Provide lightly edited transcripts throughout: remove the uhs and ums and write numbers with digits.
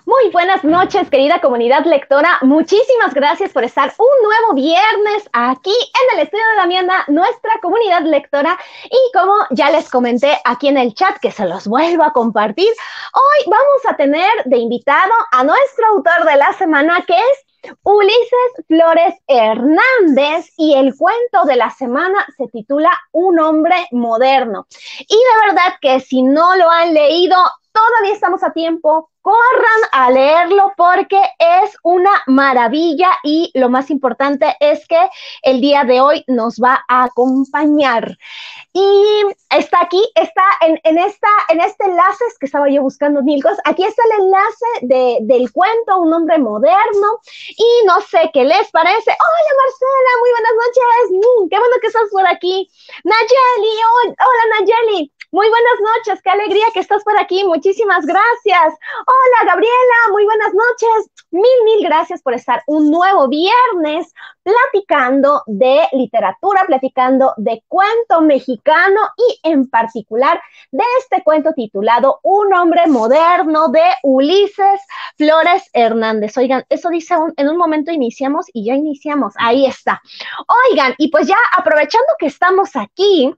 Muy buenas noches, querida comunidad lectora. Muchísimas gracias por estar un nuevo viernes aquí en el estudio de Damiana, nuestra comunidad lectora. Y como ya les comenté aquí en el chat, que se los vuelvo a compartir, hoy vamos a tener de invitado a nuestro autor de la semana, que es Ulises Flores Hernández, y el cuento de la semana se titula Un hombre moderno. Y de verdad que si no lo han leído, todavía estamos a tiempo. Corran a leerlo porque es una maravilla y lo más importante es que el día de hoy nos va a acompañar. Y está aquí, está en este enlace, es que estaba yo buscando mil cosas, aquí está el enlace del cuento Un hombre moderno, y no sé qué les parece. Hola Marcela, muy buenas noches, qué bueno que estás por aquí. Nayeli, hola Nayeli, muy buenas noches, qué alegría que estás por aquí, muchísimas gracias. Hola Gabriela, muy buenas noches, mil gracias por estar un nuevo viernes platicando de literatura, platicando de cuento mexicano y en particular de este cuento titulado Un hombre moderno de Ulises Flores Hernández. Oigan, eso dice en un momento iniciamos y ya iniciamos, ahí está. Oigan, y pues ya aprovechando que estamos aquí,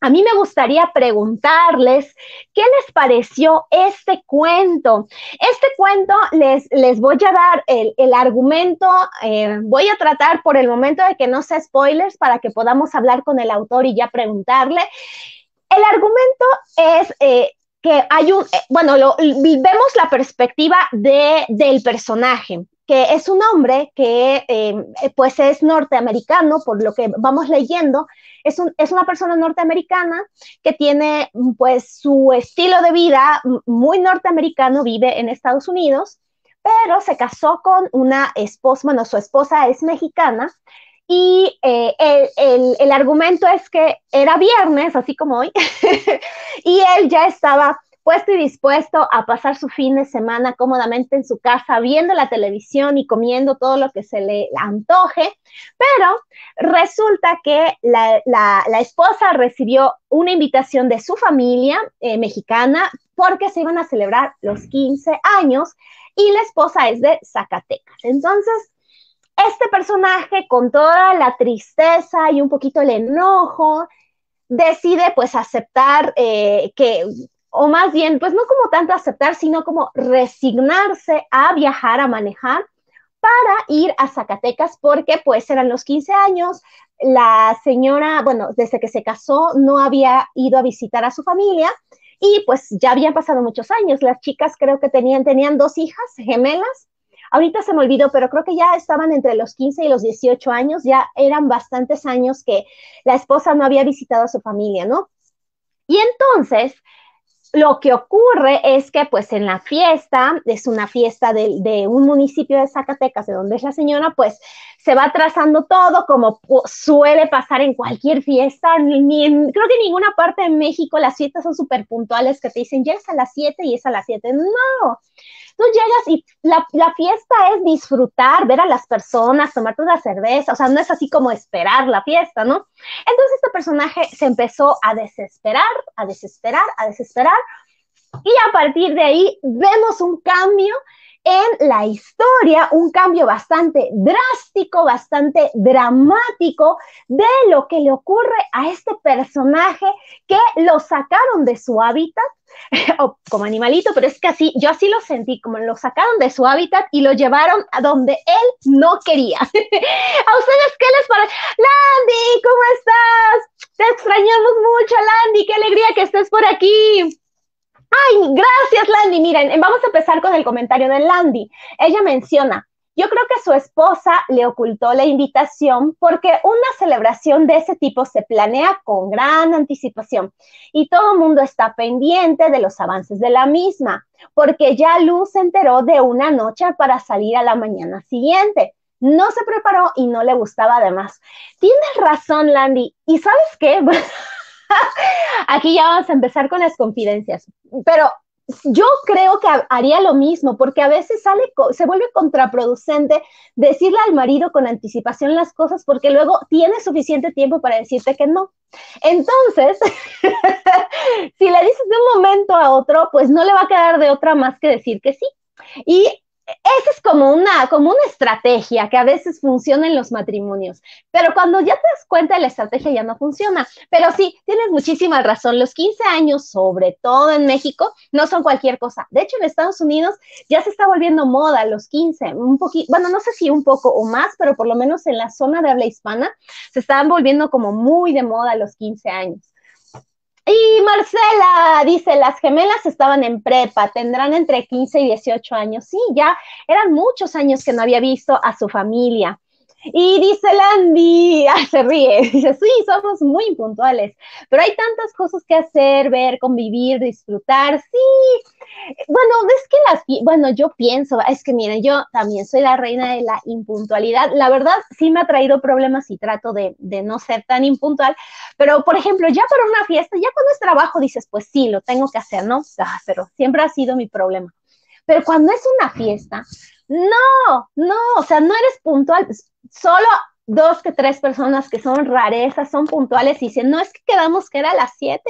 a mí me gustaría preguntarles qué les pareció este cuento. Este cuento les voy a dar el argumento, voy a tratar por el momento de que no sea spoilers para que podamos hablar con el autor y ya preguntarle. El argumento es que hay vemos la perspectiva del personaje, que es un hombre que pues es norteamericano, por lo que vamos leyendo, es una persona norteamericana que tiene pues su estilo de vida muy norteamericano, vive en Estados Unidos, pero se casó con una esposa, bueno, su esposa es mexicana, y el argumento es que era viernes, así como hoy, y él ya estaba puesto y dispuesto a pasar su fin de semana cómodamente en su casa, viendo la televisión y comiendo todo lo que se le antoje, pero resulta que la esposa recibió una invitación de su familia mexicana porque se iban a celebrar los 15 años y la esposa es de Zacatecas. Entonces, este personaje, con toda la tristeza y un poquito el enojo, decide pues aceptar o más bien, pues no como tanto aceptar, sino como resignarse a viajar, a manejar, para ir a Zacatecas, porque pues eran los 15 años, la señora, bueno, desde que se casó no había ido a visitar a su familia, y pues ya habían pasado muchos años, las chicas creo que tenían dos hijas gemelas, ahorita se me olvidó, pero creo que ya estaban entre los 15 y los 18 años, ya eran bastantes años que la esposa no había visitado a su familia, ¿no? Y entonces, lo que ocurre es que pues en la fiesta, es una fiesta de un municipio de Zacatecas, de donde es la señora, pues se va trazando todo como suele pasar en cualquier fiesta, creo que en ninguna parte de México las fiestas son súper puntuales que te dicen ya es a las 7 y es a las 7, no, tú llegas y la fiesta es disfrutar, ver a las personas, tomarte una cerveza, o sea, no es así como esperar la fiesta, ¿no? Entonces este personaje se empezó a desesperar, a desesperar, a desesperar, y a partir de ahí vemos un cambio en la historia, un cambio bastante drástico, bastante dramático de lo que le ocurre a este personaje que lo sacaron de su hábitat, o como animalito, pero es que así, yo así lo sentí, como lo sacaron de su hábitat y lo llevaron a donde él no quería. ¿A ustedes qué les parece? Landy, ¿cómo estás? Te extrañamos mucho, Landy, qué alegría que estés por aquí. Ay, gracias, Landy. Miren, vamos a empezar con el comentario de Landy. Ella menciona, yo creo que su esposa le ocultó la invitación porque una celebración de ese tipo se planea con gran anticipación y todo el mundo está pendiente de los avances de la misma, porque ya Luz se enteró de una noche para salir a la mañana siguiente. No se preparó y no le gustaba además. Tienes razón, Landy. ¿Y sabes qué? Aquí ya vamos a empezar con las confidencias, pero yo creo que haría lo mismo, porque a veces se vuelve contraproducente decirle al marido con anticipación las cosas, porque luego tiene suficiente tiempo para decirte que no. Entonces, si le dices de un momento a otro, pues no le va a quedar de otra más que decir que sí. Y esa es como una estrategia que a veces funciona en los matrimonios, pero cuando ya te das cuenta, la estrategia ya no funciona. Pero sí, tienes muchísima razón, los 15 años, sobre todo en México, no son cualquier cosa. De hecho, en Estados Unidos ya se está volviendo moda los 15, un poquito, bueno, no sé si un poco o más, pero por lo menos en la zona de habla hispana se están volviendo como muy de moda los 15 años. Y Marcela dice, las gemelas estaban en prepa, tendrán entre 15 y 18 años. Sí, ya eran muchos años que no había visto a su familia. Y dice Landy, se ríe, dice, sí, somos muy impuntuales, pero hay tantas cosas que hacer, ver, convivir, disfrutar, sí, bueno, es que bueno, yo pienso, es que miren, yo también soy la reina de la impuntualidad. La verdad, sí me ha traído problemas y trato de no ser tan impuntual, pero por ejemplo, ya para una fiesta, ya cuando es trabajo, dices, pues sí, lo tengo que hacer, ¿no? Pero siempre ha sido mi problema. Pero cuando es una fiesta, no, o sea, no eres puntual, solo dos que tres personas que son rarezas, son puntuales y dicen, no, es que quedamos que era a las 7.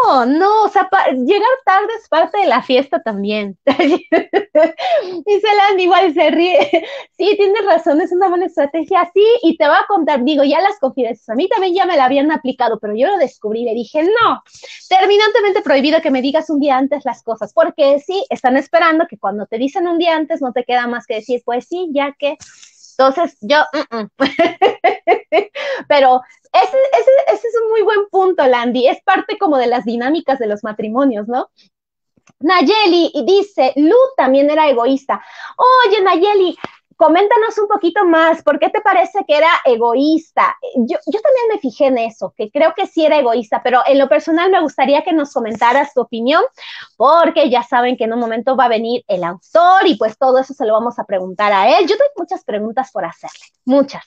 No, o sea, llegar tarde es parte de la fiesta también. Dice Landy, igual se ríe. Sí, tienes razón, es una buena estrategia. Sí, y te va a contar, digo, ya las confidencias. A mí también ya me la habían aplicado, pero yo lo descubrí. Le dije, no, terminantemente prohibido que me digas un día antes las cosas, porque sí, están esperando que cuando te dicen un día antes no te queda más que decir, pues sí, ya que. Entonces, yo, pero ese es un muy buen punto, Landy. Es parte como de las dinámicas de los matrimonios, ¿no? Nayeli dice, Lu también era egoísta. Oye, Nayeli, coméntanos un poquito más, ¿por qué te parece que era egoísta? Yo también me fijé en eso, que creo que sí era egoísta, pero en lo personal me gustaría que nos comentaras tu opinión, porque ya saben que en un momento va a venir el autor y pues todo eso se lo vamos a preguntar a él. Yo tengo muchas preguntas por hacerle, muchas.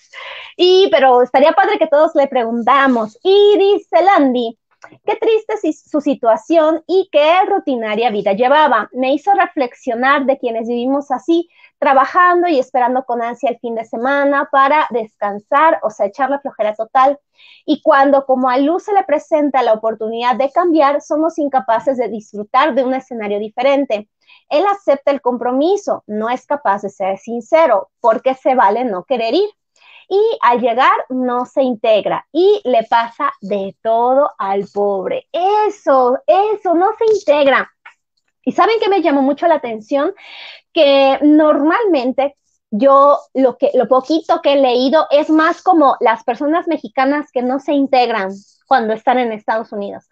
Pero estaría padre que todos le preguntamos. Y dice Landy, qué triste su situación y qué rutinaria vida llevaba. Me hizo reflexionar de quienes vivimos así, trabajando y esperando con ansia el fin de semana para descansar, o sea, echar la flojera total. Y cuando como a Luz se le presenta la oportunidad de cambiar, somos incapaces de disfrutar de un escenario diferente. Él acepta el compromiso, no es capaz de ser sincero, porque se vale no querer ir y al llegar no se integra y le pasa de todo al pobre. Eso, no se integra. ¿Y saben qué me llamó mucho la atención? Que normalmente yo lo poquito que he leído es más como las personas mexicanas que no se integran cuando están en Estados Unidos.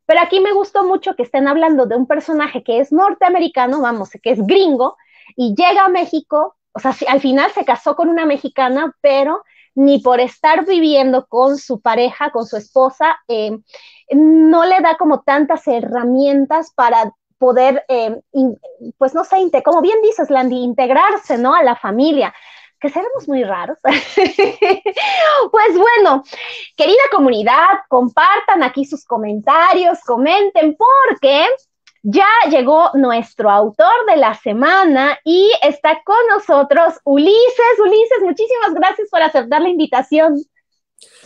Pero aquí me gustó mucho que estén hablando de un personaje que es norteamericano, vamos, que es gringo, y llega a México, o sea, al final se casó con una mexicana, pero ni por estar viviendo con su pareja, con su esposa, no le da como tantas herramientas para poder, pues no sé, como bien dices, Landy, integrarse, ¿no? A la familia, que seremos muy raros. Pues bueno, querida comunidad, compartan aquí sus comentarios, comenten, porque ya llegó nuestro autor de la semana y está con nosotros Ulises. Ulises, muchísimas gracias por aceptar la invitación.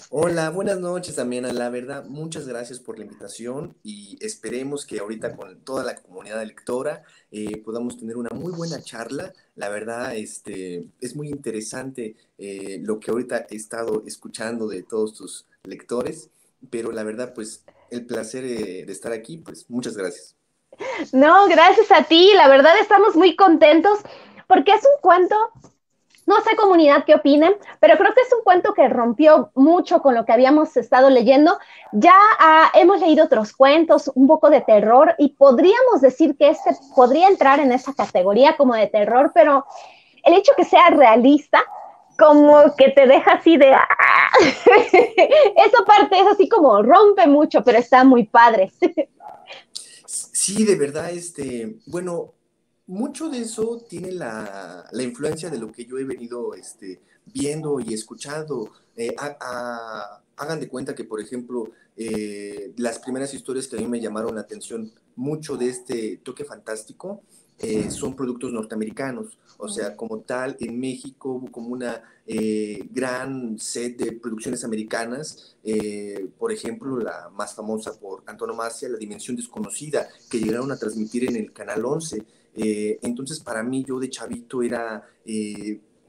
Hola, buenas noches, Damiana. La verdad, muchas gracias por la invitación y esperemos que ahorita con toda la comunidad lectora podamos tener una muy buena charla. La verdad, es muy interesante lo que ahorita he estado escuchando de todos tus lectores, pero la verdad, pues el placer de estar aquí, pues muchas gracias. No, gracias a ti. La verdad estamos muy contentos porque es un cuento. No sé, comunidad, qué opinen, pero creo que es un cuento que rompió mucho con lo que habíamos estado leyendo. Ya hemos leído otros cuentos, un poco de terror, y podríamos decir que este podría entrar en esa categoría como de terror, pero el hecho que sea realista, como que te deja así de... Esa parte es así como rompe mucho, pero está muy padre. Sí, de verdad, bueno, mucho de eso tiene la influencia de lo que yo he venido viendo y escuchando. Hagan de cuenta que, por ejemplo, las primeras historias que a mí me llamaron la atención mucho de este toque fantástico son productos norteamericanos. O sea, como tal, en México hubo como una gran set de producciones americanas, por ejemplo, la más famosa por antonomasia, La Dimensión Desconocida, que llegaron a transmitir en el Canal 11. Entonces, para mí, yo de chavito era...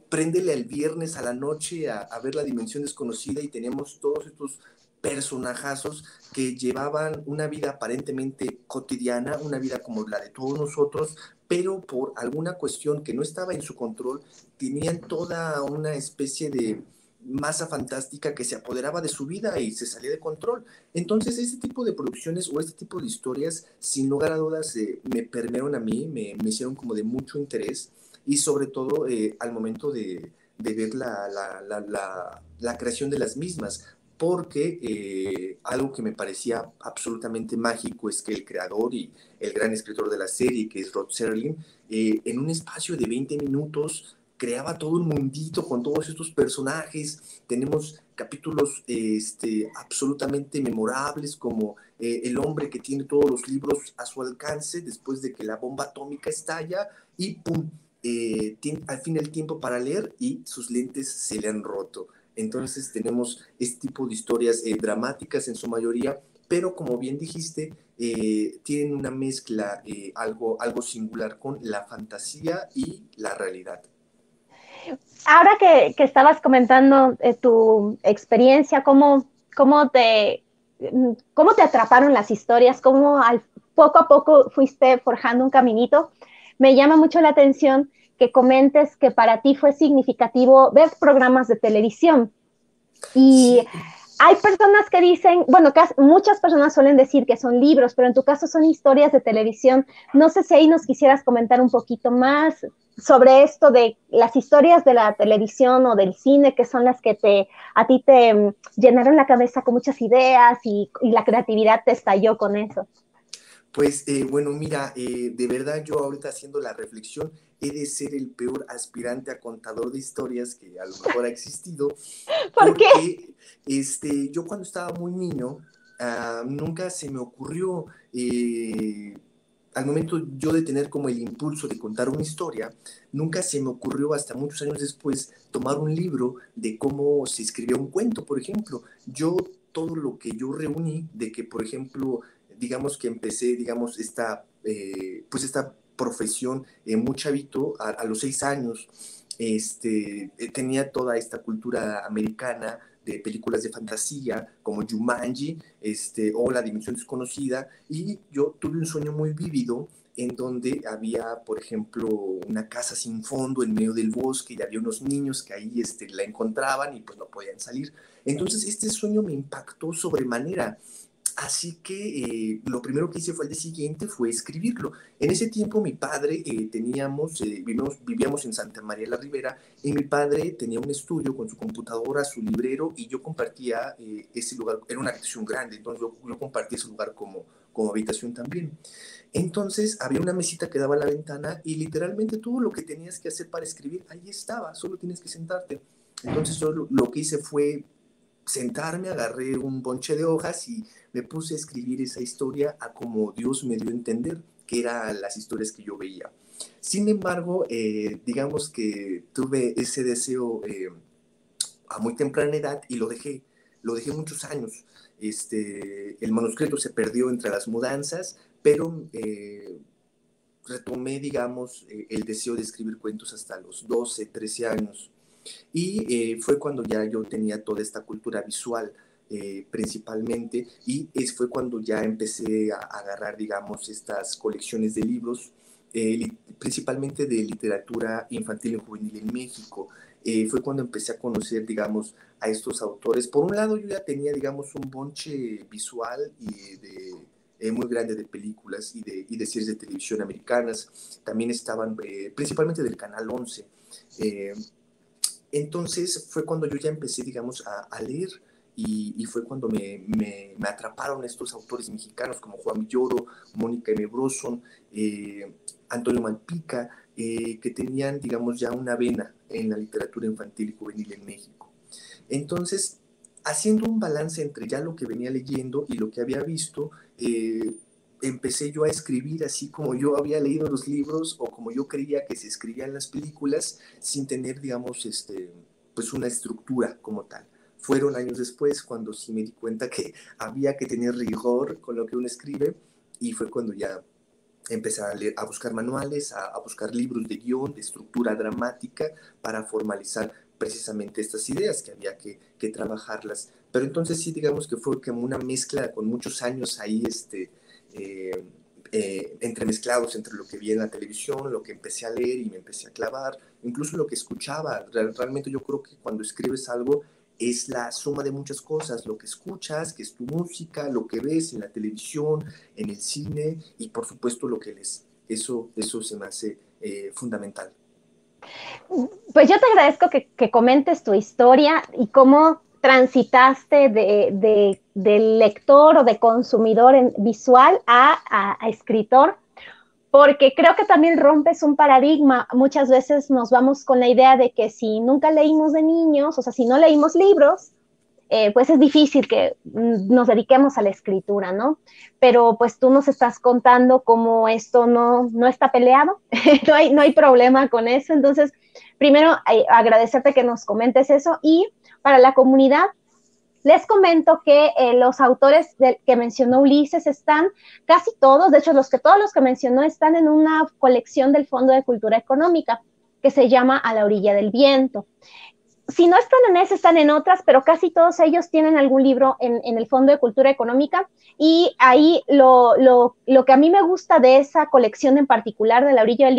préndele el viernes a la noche a ver La Dimensión Desconocida y teníamos todos estos personajazos que llevaban una vida aparentemente cotidiana, una vida como la de todos nosotros, pero por alguna cuestión que no estaba en su control, tenían toda una especie de masa fantástica que se apoderaba de su vida y se salía de control. Entonces, este tipo de producciones o este tipo de historias, sin lugar a dudas, me permearon a mí, me hicieron como de mucho interés y sobre todo al momento de ver la creación de las mismas, porque algo que me parecía absolutamente mágico es que el creador y el gran escritor de la serie, que es Rod Serling, en un espacio de 20 minutos creaba todo un mundito con todos estos personajes. Tenemos capítulos absolutamente memorables como el hombre que tiene todos los libros a su alcance después de que la bomba atómica estalla y ¡pum! Tiene al fin el tiempo para leer y sus lentes se le han roto. Entonces tenemos este tipo de historias dramáticas en su mayoría, pero como bien dijiste, tienen una mezcla, algo singular con la fantasía y la realidad. Ahora que estabas comentando tu experiencia, cómo te atraparon las historias, poco a poco fuiste forjando un caminito, me llama mucho la atención que comentes que para ti fue significativo ver programas de televisión. Y Sí, hay personas que dicen, bueno, muchas personas suelen decir que son libros, pero en tu caso son historias de televisión. No sé si ahí nos quisieras comentar un poquito más sobre esto de las historias de la televisión o del cine, que son las que a ti te llenaron la cabeza con muchas ideas y la creatividad te estalló con eso. pues bueno, mira, de verdad yo ahorita haciendo la reflexión, he de ser el peor aspirante a contador de historias que a lo mejor ha existido, ¿Por qué? porque yo cuando estaba muy niño, nunca se me ocurrió, al momento yo de tener como el impulso de contar una historia, nunca se me ocurrió hasta muchos años después tomar un libro de cómo se escribía un cuento, por ejemplo. Yo todo lo que yo reuní de que, por ejemplo, digamos que empecé, digamos, pues esta profesión muy chavito, a los 6 años, tenía toda esta cultura americana de películas de fantasía como Jumanji, o La Dimensión Desconocida, y yo tuve un sueño muy vívido en donde había, por ejemplo, una casa sin fondo en medio del bosque y había unos niños que ahí la encontraban y pues no podían salir. Entonces este sueño me impactó sobremanera. Así que lo primero que hice fue al día siguiente fue escribirlo. En ese tiempo mi padre vivíamos en Santa María la Ribera y mi padre tenía un estudio con su computadora, su librero y yo compartía ese lugar, era una habitación grande, entonces yo compartía ese lugar como habitación también. Entonces había una mesita que daba a la ventana y literalmente todo lo que tenías que hacer para escribir, ahí estaba, solo tienes que sentarte. Entonces yo lo que hice fue sentarme, agarré un bonche de hojas y me puse a escribir esa historia a como Dios me dio a entender que eran las historias que yo veía. Sin embargo, digamos que tuve ese deseo a muy temprana edad y lo dejé muchos años. El manuscrito se perdió entre las mudanzas, pero retomé, digamos, el deseo de escribir cuentos hasta los 12, 13 años. Y fue cuando ya yo tenía toda esta cultura visual principalmente y fue cuando ya empecé a agarrar, digamos, estas colecciones de libros, principalmente de literatura infantil y juvenil en México. Fue cuando empecé a conocer, digamos, a estos autores. Por un lado, yo ya tenía, digamos, un bonche visual muy grande de películas y de series de televisión americanas. También estaban, principalmente del Canal 11. Eh, entonces fue cuando yo ya empecé, digamos, a leer y fue cuando me atraparon estos autores mexicanos como Juan Villoro, Mónica M. Broson, Antonio Malpica, que tenían, digamos, ya una vena en la literatura infantil y juvenil en México. Entonces, haciendo un balance entre ya lo que venía leyendo y lo que había visto, empecé yo a escribir así como yo había leído los libros o como yo creía que se escribían las películas, sin tener, digamos, pues una estructura como tal. Fueron años después cuando sí me di cuenta que había que tener rigor con lo que uno escribe, y fue cuando ya empecé a leer, a buscar manuales, a buscar libros de guión, de estructura dramática, para formalizar precisamente estas ideas que había que trabajarlas. Pero entonces sí, digamos que fue como una mezcla con muchos años ahí, eh, entremezclados entre lo que vi en la televisión, lo que empecé a leer y me empecé a clavar, incluso lo que escuchaba. Realmente yo creo que cuando escribes algo es la suma de muchas cosas, lo que escuchas, que es tu música, lo que ves en la televisión, en el cine, y por supuesto lo que lees. Eso se me hace fundamental. Pues yo te agradezco que comentes tu historia y cómo transitaste de lector o de consumidor visual a escritor, porque creo que también rompes un paradigma. Muchas veces nos vamos con la idea de que si nunca leímos de niños, o sea, si no leímos libros, pues es difícil que nos dediquemos a la escritura, ¿no? Pero pues tú nos estás contando cómo esto no está peleado, no hay problema con eso. Entonces, primero, agradecerte que nos comentes eso, y para la comunidad, les comento que los autores que mencionó Ulises están casi todos, de hecho todos los que mencionó están en una colección del Fondo de Cultura Económica que se llama A la orilla del viento. Si no están en ese, están en otras, pero casi todos ellos tienen algún libro en el Fondo de Cultura Económica, y ahí lo que a mí me gusta de esa colección en particular de La orilla del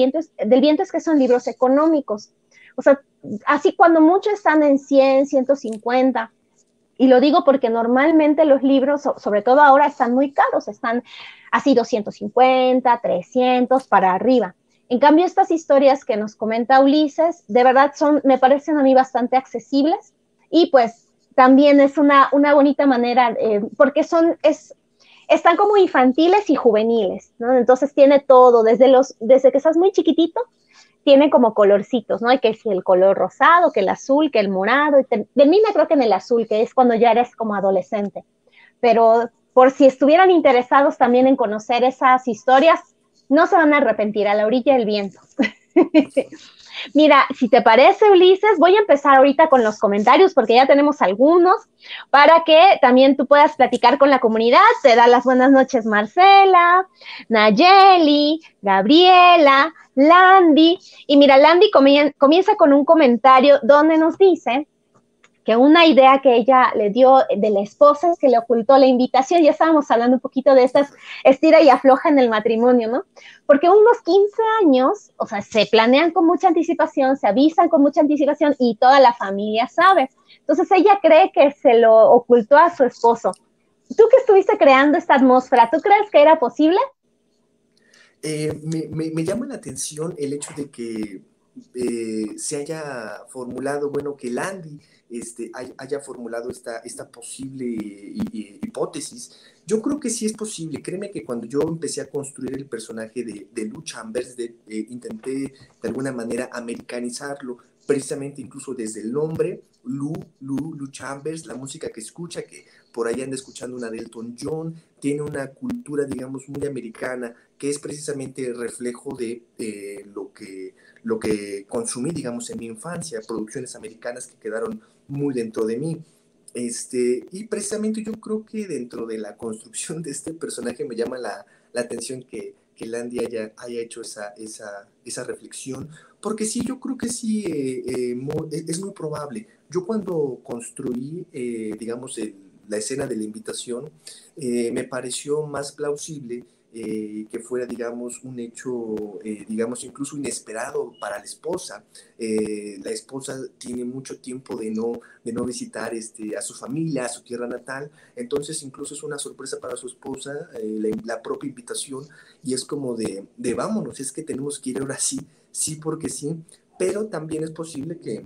viento es que son libros económicos. O sea, así cuando muchos están en 100, 150, y lo digo porque normalmente los libros, sobre todo ahora, están muy caros, están así 250, 300 para arriba. En cambio, estas historias que nos comenta Ulises, de verdad me parecen a mí bastante accesibles, y pues también es una bonita manera, porque están como infantiles y juveniles, ¿no? Entonces tiene todo, desde que estás muy chiquitito, tiene como colorcitos, ¿no? Hay que si el color rosado, que el azul, que el morado, termina creo que en el azul, que es cuando ya eres como adolescente. Pero por si estuvieran interesados también en conocer esas historias, no se van a arrepentir. A la orilla del viento. Mira, si te parece, Ulises, voy a empezar ahorita con los comentarios porque ya tenemos algunos, para que también tú puedas platicar con la comunidad. Te da las buenas noches Marcela, Nayeli, Gabriela, Landy. Y mira, Landy comienza con un comentario donde nos dice que una idea que ella le dio de la esposa es que le ocultó la invitación. Ya estábamos hablando un poquito de estas estira y afloja en el matrimonio, ¿no? Porque unos 15 años, o sea, se planean con mucha anticipación, se avisan con mucha anticipación y toda la familia sabe. Entonces ella cree que se lo ocultó a su esposo. Tú que estuviste creando esta atmósfera, ¿tú crees que era posible? Me llama la atención el hecho de que se haya formulado, bueno, que Landy haya formulado esta posible hipótesis. Yo creo que sí es posible. Créeme que cuando yo empecé a construir el personaje de Lou Chambers, intenté de alguna manera americanizarlo, precisamente incluso desde el nombre, Lou Chambers, la música que escucha, que por ahí anda escuchando una de Elton John, tiene una cultura, digamos, muy americana, que es precisamente el reflejo de lo que consumí, digamos, en mi infancia, producciones americanas que quedaron muy dentro de mí. Y precisamente yo creo que dentro de la construcción de este personaje me llama la atención que Landy haya hecho esa reflexión, porque sí, yo creo que sí, es muy probable. Yo cuando construí, digamos, la escena de la invitación, me pareció más plausible que fuera, digamos, un hecho, digamos, incluso inesperado para la esposa. La esposa tiene mucho tiempo de no visitar a su familia, a su tierra natal, entonces incluso es una sorpresa para su esposa, la propia invitación, y es como de vámonos, es que tenemos que ir ahora sí, sí porque sí, pero también es posible que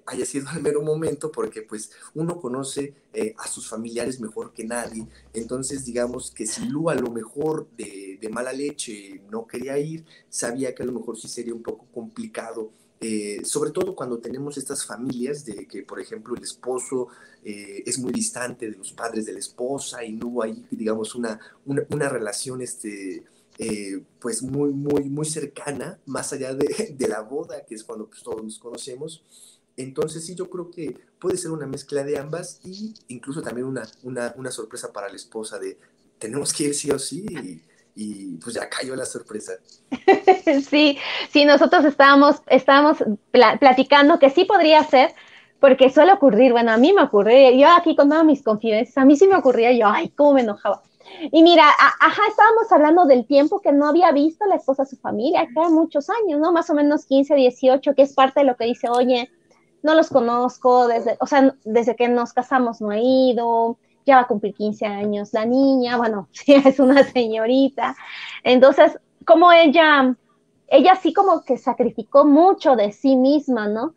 haya sido al mero momento, porque pues uno conoce a sus familiares mejor que nadie. Entonces digamos que si Lu a lo mejor de mala leche no quería ir, sabía que a lo mejor sí sería un poco complicado sobre todo cuando tenemos estas familias de que, por ejemplo, el esposo es muy distante de los padres de la esposa y no hay, digamos, una relación pues muy cercana, más allá de la boda, que es cuando pues, todos nos conocemos. Entonces sí, yo creo que puede ser una mezcla de ambas y incluso también una sorpresa para la esposa de tenemos que ir sí o sí y pues ya cayó la sorpresa. Sí, sí, nosotros estábamos platicando que sí podría ser, porque suele ocurrir, bueno, a mí me ocurrió, yo aquí con todas mis confidencias, a mí sí me ocurría, yo, ay, cómo me enojaba. Y mira, ajá, estábamos hablando del tiempo que no había visto la esposa a su familia, acá muchos años, ¿no? Más o menos 15, 18, que es parte de lo que dice, oye, no los conozco, o sea, desde que nos casamos no he ido, ya va a cumplir 15 años la niña, bueno, sí, es una señorita. Entonces, como ella sí como que sacrificó mucho de sí misma, ¿no?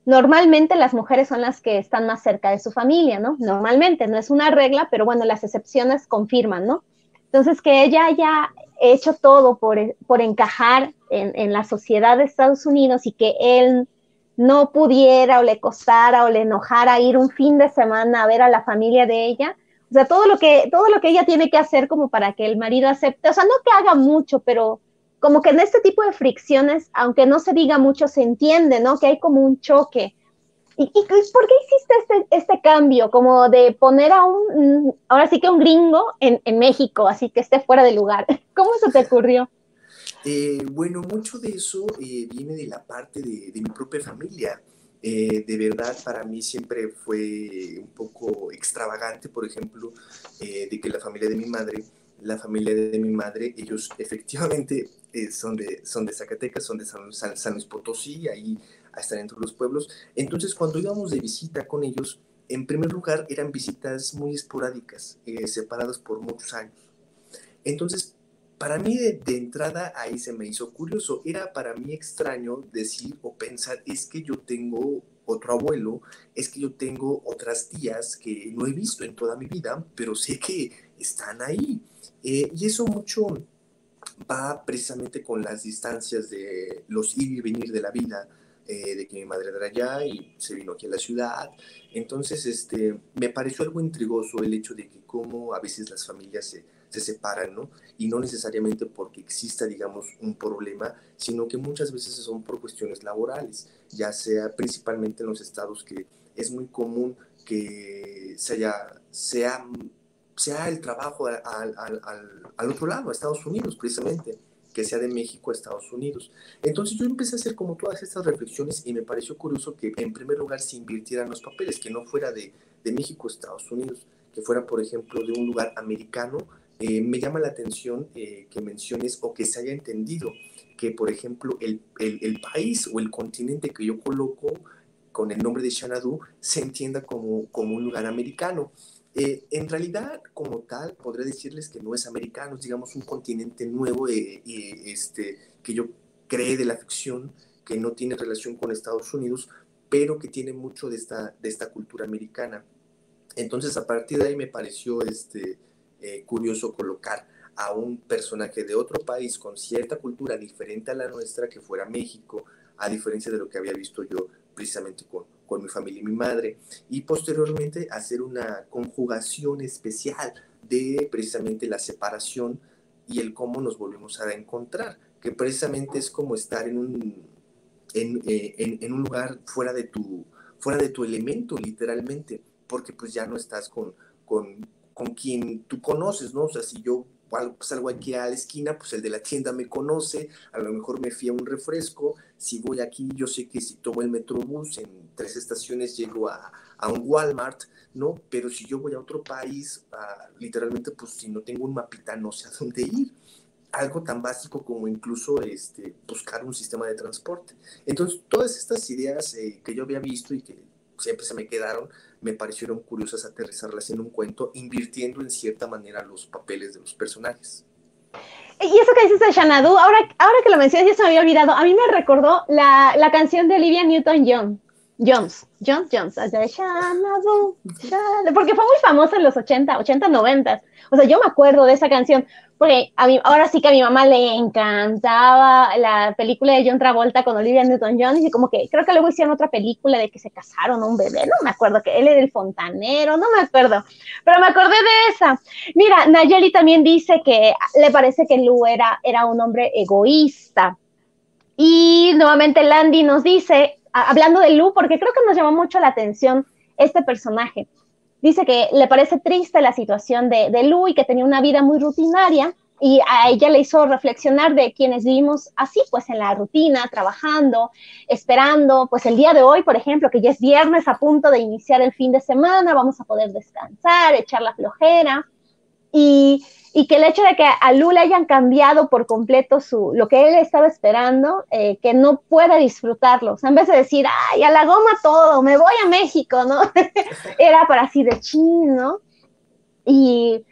Normalmente las mujeres son las que están más cerca de su familia, ¿no? Normalmente, no es una regla, pero bueno, las excepciones confirman, ¿no? Entonces, que ella haya hecho todo por encajar en la sociedad de Estados Unidos y que él no pudiera o le costara o le enojara ir un fin de semana a ver a la familia de ella, o sea, todo lo que ella tiene que hacer como para que el marido acepte, o sea, no que haga mucho, pero como que en este tipo de fricciones, aunque no se diga mucho, se entiende, ¿no? Que hay como un choque. ¿Y por qué hiciste este cambio? Como de poner a ahora sí que un gringo en México, así que esté fuera de lugar. ¿Cómo se te ocurrió? Bueno, mucho de eso viene de la parte de mi propia familia. De verdad, para mí siempre fue un poco extravagante, por ejemplo, de que la familia de mi madre, ellos efectivamente son de Zacatecas, son de San Luis Potosí, ahí están entre los pueblos. Entonces, cuando íbamos de visita con ellos, en primer lugar eran visitas muy esporádicas, separadas por muchos años. Entonces, para mí de entrada ahí se me hizo curioso. Era para mí extraño decir o pensar, es que yo tengo otro abuelo, es que yo tengo otras tías que no he visto en toda mi vida, pero sé que están ahí. Y eso mucho va precisamente con las distancias de los ir y venir de la vida, de que mi madre era allá y se vino aquí a la ciudad. Entonces, me pareció algo intrigoso el hecho de que cómo a veces las familias se separan, ¿no? Y no necesariamente porque exista, digamos, un problema, sino que muchas veces son por cuestiones laborales, ya sea principalmente en los estados que es muy común que sea el trabajo al otro lado, a Estados Unidos, precisamente, que sea de México a Estados Unidos. Entonces yo empecé a hacer como todas estas reflexiones y me pareció curioso que en primer lugar se invirtieran los papeles, que no fuera de México a Estados Unidos, que fuera, por ejemplo, de un lugar americano. Me llama la atención que menciones o que se haya entendido que, por ejemplo, el país o el continente que yo coloco con el nombre de Xanadu se entienda como un lugar americano. En realidad, como tal, podría decirles que no es americano, es digamos un continente nuevo que yo creé de la ficción, que no tiene relación con Estados Unidos, pero que tiene mucho de esta cultura americana. Entonces, a partir de ahí me pareció curioso colocar a un personaje de otro país con cierta cultura diferente a la nuestra, que fuera México, a diferencia de lo que había visto yo precisamente con mi familia y mi madre, y posteriormente hacer una conjugación especial de precisamente la separación y el cómo nos volvemos a encontrar, que precisamente es como estar en un lugar fuera de tu elemento, literalmente, porque pues ya no estás con quien tú conoces, ¿no? O sea, si yo salgo aquí a la esquina, pues el de la tienda me conoce, a lo mejor me fía un refresco, si voy aquí, yo sé que si tomo el Metrobús, en 3 estaciones llego a un Walmart, ¿no? Pero si yo voy a otro país, literalmente, pues si no tengo un mapita, no sé a dónde ir. Algo tan básico como incluso buscar un sistema de transporte. Entonces, todas estas ideas que yo había visto y que siempre se me quedaron, me parecieron curiosas aterrizarlas en un cuento, invirtiendo en cierta manera los papeles de los personajes. Y eso que dices de Xanadu, ahora que lo mencionas, ya se me había olvidado. A mí me recordó la canción de Olivia Newton-John, Jones, porque fue muy famosa en los 90. O sea, yo me acuerdo de esa canción, porque ahora sí que a mi mamá le encantaba la película de John Travolta con Olivia Newton-John, y como que creo que luego hicieron otra película de que se casaron, un bebé, no me acuerdo, que él era el fontanero, no me acuerdo, pero me acordé de esa. Mira, Nayeli también dice que le parece que Lou era un hombre egoísta. Y nuevamente Landy nos dice, hablando de Lu, porque creo que nos llamó mucho la atención este personaje, dice que le parece triste la situación de Lu y que tenía una vida muy rutinaria, y a ella le hizo reflexionar de quienes vivimos así, pues en la rutina, trabajando, esperando, pues el día de hoy, por ejemplo, que ya es viernes a punto de iniciar el fin de semana, vamos a poder descansar, echar la flojera, y, y que el hecho de que a Lu le hayan cambiado por completo lo que él estaba esperando, que no pueda disfrutarlo. O sea, en vez de decir, ay, a la goma todo, me voy a México, ¿no? Era para así de chin, ¿no? Y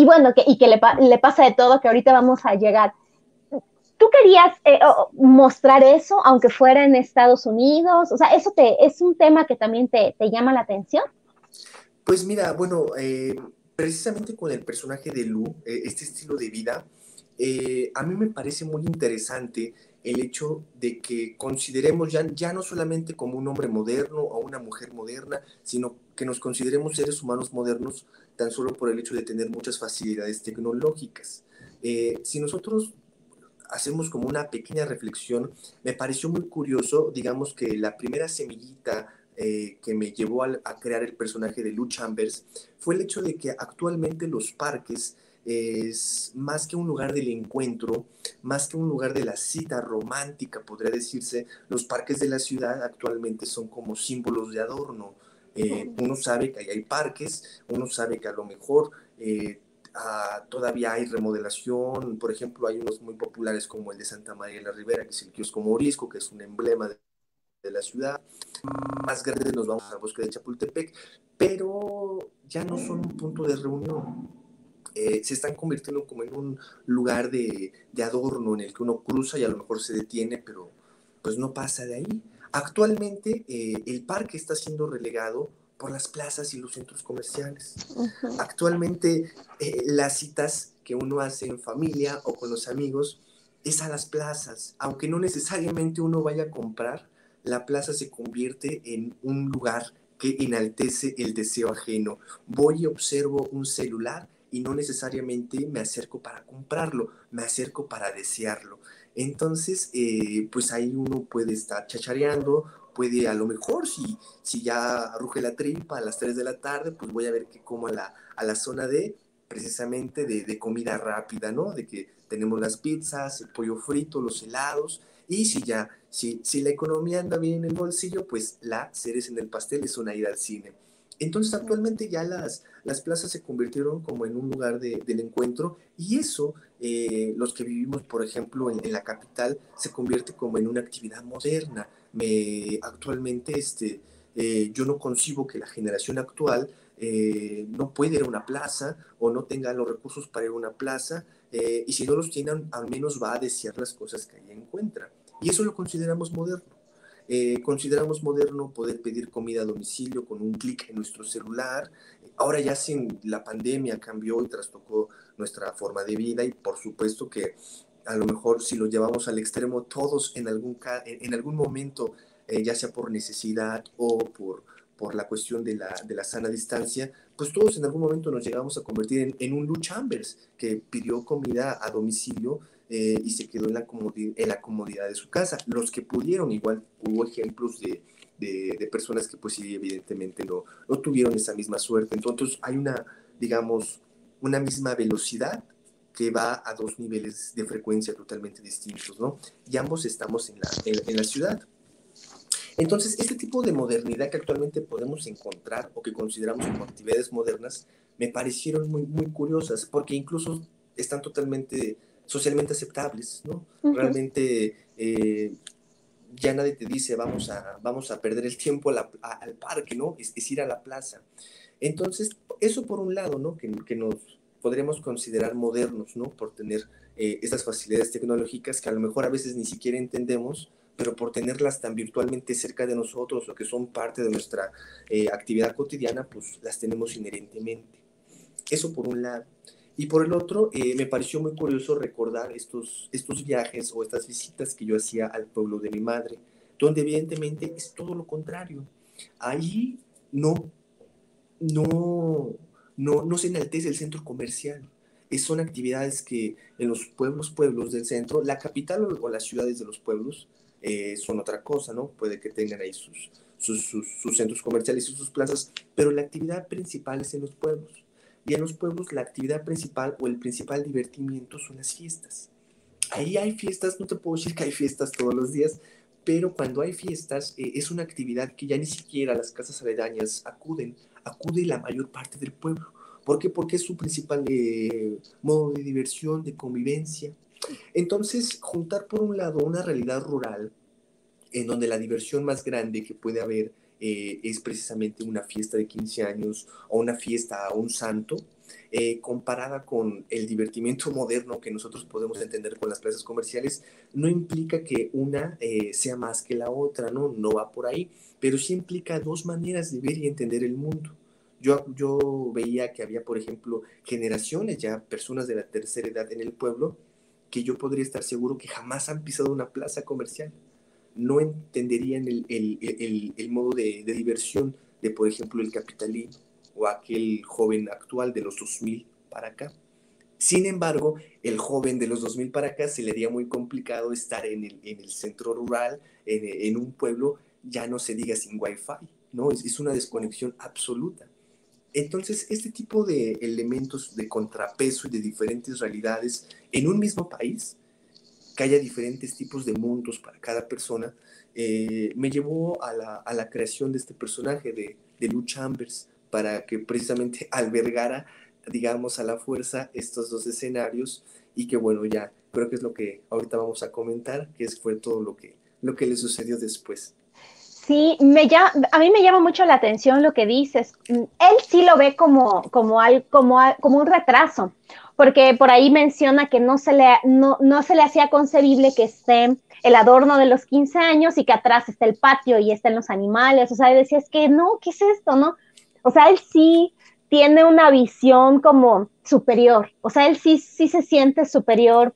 bueno, que le pasa de todo, que ahorita vamos a llegar. ¿Tú querías mostrar eso, aunque fuera en Estados Unidos? O sea, ¿eso es un tema que también te llama la atención? Pues mira, bueno, precisamente con el personaje de Lu, este estilo de vida, a mí me parece muy interesante el hecho de que consideremos ya no solamente como un hombre moderno o una mujer moderna, sino que nos consideremos seres humanos modernos tan solo por el hecho de tener muchas facilidades tecnológicas. Si nosotros hacemos como una pequeña reflexión, me pareció muy curioso, digamos que la primera semillita que me llevó a crear el personaje de Lou Chambers fue el hecho de que actualmente los parques es más que un lugar del encuentro, más que un lugar de la cita romántica, podría decirse, los parques de la ciudad actualmente son como símbolos de adorno. Uno sabe que ahí hay parques, uno sabe que a lo mejor todavía hay remodelación. Por ejemplo, hay unos muy populares como el de Santa María de la Ribera, que es el kiosco morisco, que es un emblema de la ciudad. Más grande nos vamos al bosque de Chapultepec, pero ya no son un punto de reunión. Se están convirtiendo como en un lugar de adorno en el que uno cruza y a lo mejor se detiene, pero pues no pasa de ahí. Actualmente el parque está siendo relegado por las plazas y los centros comerciales. Ujú. Actualmente las citas que uno hace en familia o con los amigos es a las plazas, aunque no necesariamente uno vaya a comprar, la plaza se convierte en un lugar que enaltece el deseo ajeno. Voy y observo un celular y no necesariamente me acerco para comprarlo, me acerco para desearlo. Entonces, pues ahí uno puede estar chachareando, puede a lo mejor, si ya ruge la tripa a las 3 de la tarde, pues voy a ver qué como a la zona de, precisamente, de comida rápida, ¿no? De que tenemos las pizzas, el pollo frito, los helados, y si la economía anda bien en el bolsillo, pues la cereza en el pastel es una ida al cine. Entonces actualmente ya las plazas se convirtieron como en un lugar del encuentro, y eso, los que vivimos, por ejemplo, en la capital, se convierte como en una actividad moderna. Actualmente yo no concibo que la generación actual no puede ir a una plaza o no tenga los recursos para ir a una plaza, y si no los tienen, al menos va a desear las cosas que ahí encuentra. Y eso lo consideramos moderno. Consideramos moderno poder pedir comida a domicilio con un clic en nuestro celular. Ahora ya sin la pandemia cambió y trastocó nuestra forma de vida, y por supuesto que a lo mejor si lo llevamos al extremo, todos en algún momento, ya sea por necesidad o por la cuestión de la sana distancia, pues todos en algún momento nos llegamos a convertir en un Lou Chambers que pidió comida a domicilio, y se quedó en la comodidad de su casa. Los que pudieron, igual hubo ejemplos de personas que pues sí, evidentemente no tuvieron esa misma suerte. Entonces hay digamos, una misma velocidad que va a dos niveles de frecuencia totalmente distintos, ¿no? Y ambos estamos en la ciudad. Entonces, este tipo de modernidad que actualmente podemos encontrar o que consideramos como actividades modernas, me parecieron muy, muy curiosas, porque incluso están totalmente socialmente aceptables, ¿no? Ujú. Realmente ya nadie te dice vamos a perder el tiempo al parque, ¿no? Es ir a la plaza. Entonces, eso por un lado, ¿no? Que nos podríamos considerar modernos, ¿no? Por tener estas facilidades tecnológicas que a lo mejor a veces ni siquiera entendemos, pero por tenerlas tan virtualmente cerca de nosotros o que son parte de nuestra actividad cotidiana, pues las tenemos inherentemente. Eso por un lado. Y por el otro, me pareció muy curioso recordar estos viajes o estas visitas que yo hacía al pueblo de mi madre, donde evidentemente es todo lo contrario. Ahí no, no se enaltece el centro comercial. Son actividades que en los pueblos del centro, la capital o las ciudades de los pueblos son otra cosa, ¿no? Puede que tengan ahí sus centros comerciales y sus plazas, pero la actividad principal es en los pueblos. Y en los pueblos la actividad principal o el principal divertimiento son las fiestas. Ahí hay fiestas, no te puedo decir que hay fiestas todos los días, pero cuando hay fiestas es una actividad que ya ni siquiera las casas aledañas acude la mayor parte del pueblo. ¿Por qué? Porque es su principal modo de diversión, de convivencia. Entonces, juntar por un lado una realidad rural en donde la diversión más grande que puede haber es precisamente una fiesta de 15 años o una fiesta a un santo, comparada con el divertimiento moderno que nosotros podemos entender con las plazas comerciales, no implica que una sea más que la otra, no va por ahí, pero sí implica dos maneras de ver y entender el mundo. Yo veía que había, por ejemplo, generaciones ya, personas de la tercera edad en el pueblo, que yo podría estar seguro que jamás han pisado una plaza comercial. No entenderían el modo de diversión de, por ejemplo, el capitalino o aquel joven actual de los 2000 para acá. Sin embargo, el joven de los 2000 para acá se le haría muy complicado estar en el centro rural, en un pueblo, ya no se diga sin wifi, ¿no? Es una desconexión absoluta. Entonces, este tipo de elementos de contrapeso y de diferentes realidades en un mismo país, que haya diferentes tipos de mundos para cada persona, me llevó a la creación de este personaje de Lou Chambers, para que precisamente albergara, digamos, a la fuerza estos dos escenarios, y que bueno, ya creo que es lo que ahorita vamos a comentar, que fue todo lo que le sucedió después. Sí, a mí me llama mucho la atención lo que dices. Él sí lo ve como un retraso, porque por ahí menciona que no se le hacía concebible que esté el adorno de los 15 años y que atrás esté el patio y estén los animales. O sea, decía, es que no, ¿qué es esto, no? O sea, él sí tiene una visión como superior. O sea, él sí se siente superior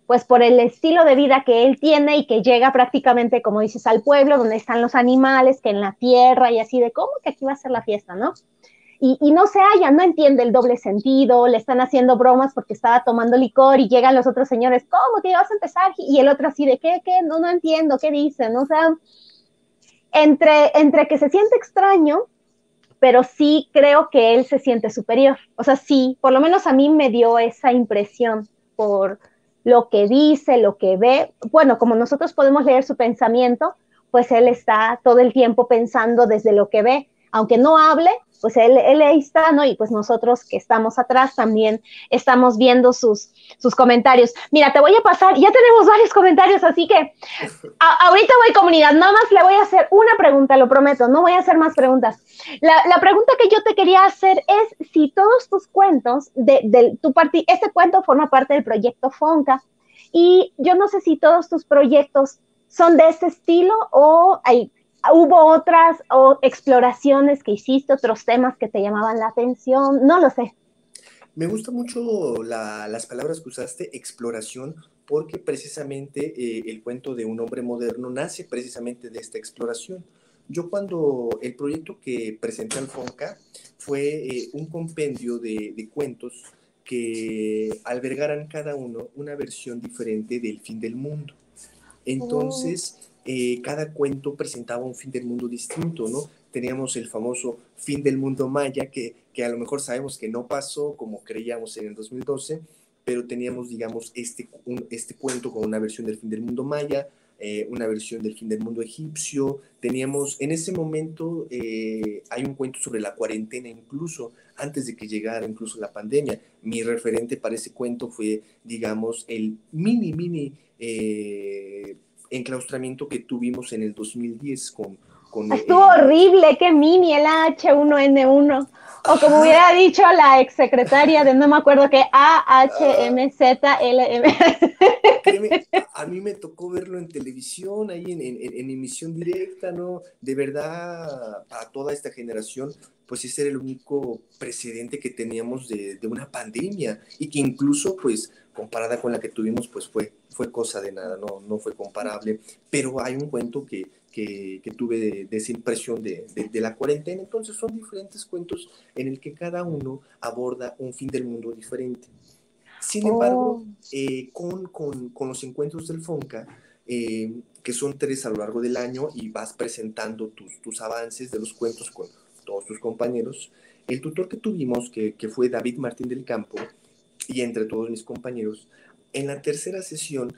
pues por el estilo de vida que él tiene y que llega prácticamente, como dices, al pueblo donde están los animales, que en la tierra y así de, ¿cómo que aquí va a ser la fiesta, no? Y no se halla, no entiende el doble sentido, le están haciendo bromas porque estaba tomando licor y llegan los otros señores, ¿cómo que vas a empezar? Y el otro así de, ¿qué? No entiendo, ¿qué dicen? O sea, entre que se siente extraño, pero sí creo que él se siente superior. O sea, sí, por lo menos a mí me dio esa impresión por lo que dice, lo que ve. Bueno, como nosotros podemos leer su pensamiento, pues él está todo el tiempo pensando desde lo que ve, aunque no hable, pues él ahí está, ¿no? Y pues nosotros que estamos atrás también estamos viendo sus comentarios. Mira, te voy a pasar, ya tenemos varios comentarios, así que ahorita voy, comunidad, nada más le voy a hacer una pregunta, lo prometo, no voy a hacer más preguntas. La pregunta que yo te quería hacer es si todos tus cuentos, este cuento forma parte del proyecto Fonca, y yo no sé si todos tus proyectos son de este estilo o hubo otras exploraciones que hiciste, otros temas que te llamaban la atención, no lo sé. Me gusta mucho las palabras que usaste, exploración, porque precisamente el cuento de un hombre moderno nace precisamente de esta exploración. Yo cuando el proyecto que presenté al FONCA fue un compendio de cuentos que albergaran cada uno una versión diferente del fin del mundo. Entonces, cada cuento presentaba un fin del mundo distinto, ¿no? Teníamos el famoso fin del mundo maya, que a lo mejor sabemos que no pasó como creíamos en el 2012, pero teníamos, digamos, este cuento con una versión del fin del mundo maya, una versión del fin del mundo egipcio. Teníamos, en ese momento, hay un cuento sobre la cuarentena incluso, antes de que llegara incluso la pandemia. Mi referente para ese cuento fue, digamos, el mini enclaustramiento que tuvimos en el 2010 Estuvo horrible, qué mini el H1N1. O como hubiera dicho la exsecretaria de no me acuerdo qué, AHMZLM. a mí me tocó verlo en televisión, ahí en emisión directa, ¿no? De verdad, para toda esta generación, pues ese era el único precedente que teníamos de una pandemia y que incluso, pues, comparada con la que tuvimos, pues fue cosa de nada, no fue comparable. Pero hay un cuento que tuve de esa impresión de la cuarentena. Entonces son diferentes cuentos en el que cada uno aborda un fin del mundo diferente. Sin embargo, Oh. con los encuentros del FONCA, que son 3 a lo largo del año y vas presentando tus avances de los cuentos con todos tus compañeros, el tutor que tuvimos, que fue David Martín del Campo, y entre todos mis compañeros, en la tercera sesión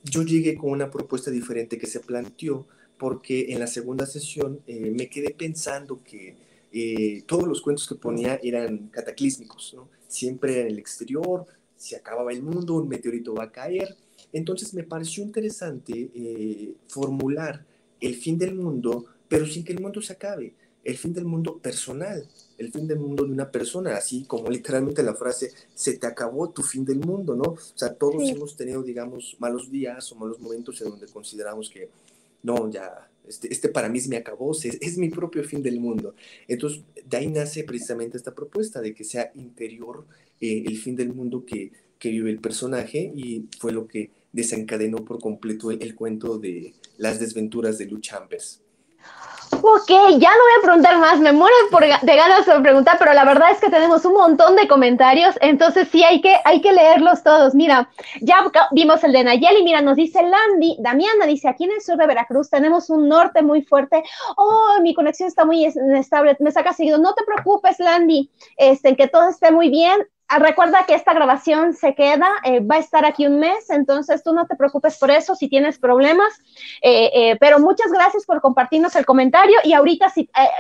yo llegué con una propuesta diferente que se planteó, porque en la segunda sesión me quedé pensando que todos los cuentos que ponía eran cataclísmicos, ¿no? Siempre en el exterior, se acababa el mundo, un meteorito va a caer. Entonces me pareció interesante formular el fin del mundo, pero sin que el mundo se acabe, el fin del mundo personal, el fin del mundo de una persona, así como literalmente la frase, se te acabó tu fin del mundo, ¿no? O sea, todos Sí. hemos tenido, digamos, malos días o malos momentos en donde consideramos que, no, ya, este para mí me acabó, es mi propio fin del mundo. Entonces, de ahí nace precisamente esta propuesta de que sea interior el fin del mundo que vive el personaje, y fue lo que desencadenó por completo el cuento de las desventuras de Lou Chambers. Ok, ya no voy a preguntar más, me muero de ganas de preguntar, pero la verdad es que tenemos un montón de comentarios, entonces sí hay que leerlos todos. Mira, ya vimos el de Nayeli, mira, nos dice Landy, Damiana dice, aquí en el sur de Veracruz tenemos un norte muy fuerte, oh, mi conexión está muy inestable, me saca seguido, no te preocupes, Landy, que todo esté muy bien. Recuerda que esta grabación se queda, va a estar aquí un mes, entonces tú no te preocupes por eso si tienes problemas, pero muchas gracias por compartirnos el comentario, y ahorita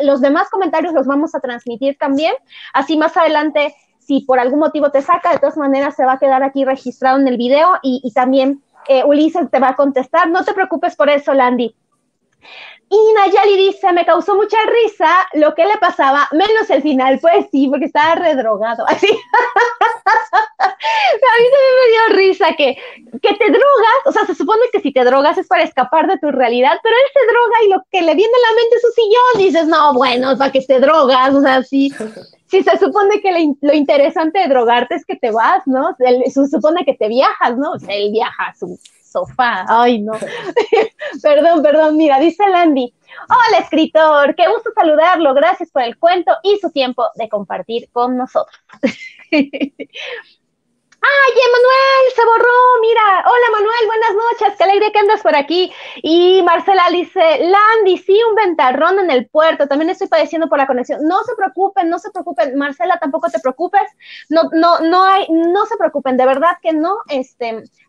los demás comentarios los vamos a transmitir también, así más adelante, si por algún motivo te saca, de todas maneras se va a quedar aquí registrado en el video, y también Ulises te va a contestar, no te preocupes por eso, Landy. Y Nayeli dice, me causó mucha risa lo que le pasaba, menos el final. Pues sí, porque estaba redrogado. Así. A mí también me dio risa que te drogas, o sea, se supone que si te drogas es para escapar de tu realidad, pero él se droga y lo que le viene a la mente es su sillón. Dices, no, bueno, para que te drogas, o sea, sí. Sí, se supone que lo interesante de drogarte es que te vas, ¿no? Se supone que te viajas, ¿no? O sea, él viaja a su sofá. Ay, no. Perdón, mira, dice Landy. Hola, escritor, qué gusto saludarlo. Gracias por el cuento y su tiempo de compartir con nosotros. ¡Ay, Emanuel! Se borró, mira. Hola, Manuel, buenas noches. Qué alegría que andas por aquí. Y Marcela dice, Landy, sí, un ventarrón en el puerto. También estoy padeciendo por la conexión. No se preocupen, no se preocupen. Marcela, tampoco te preocupes. No se preocupen, de verdad que no.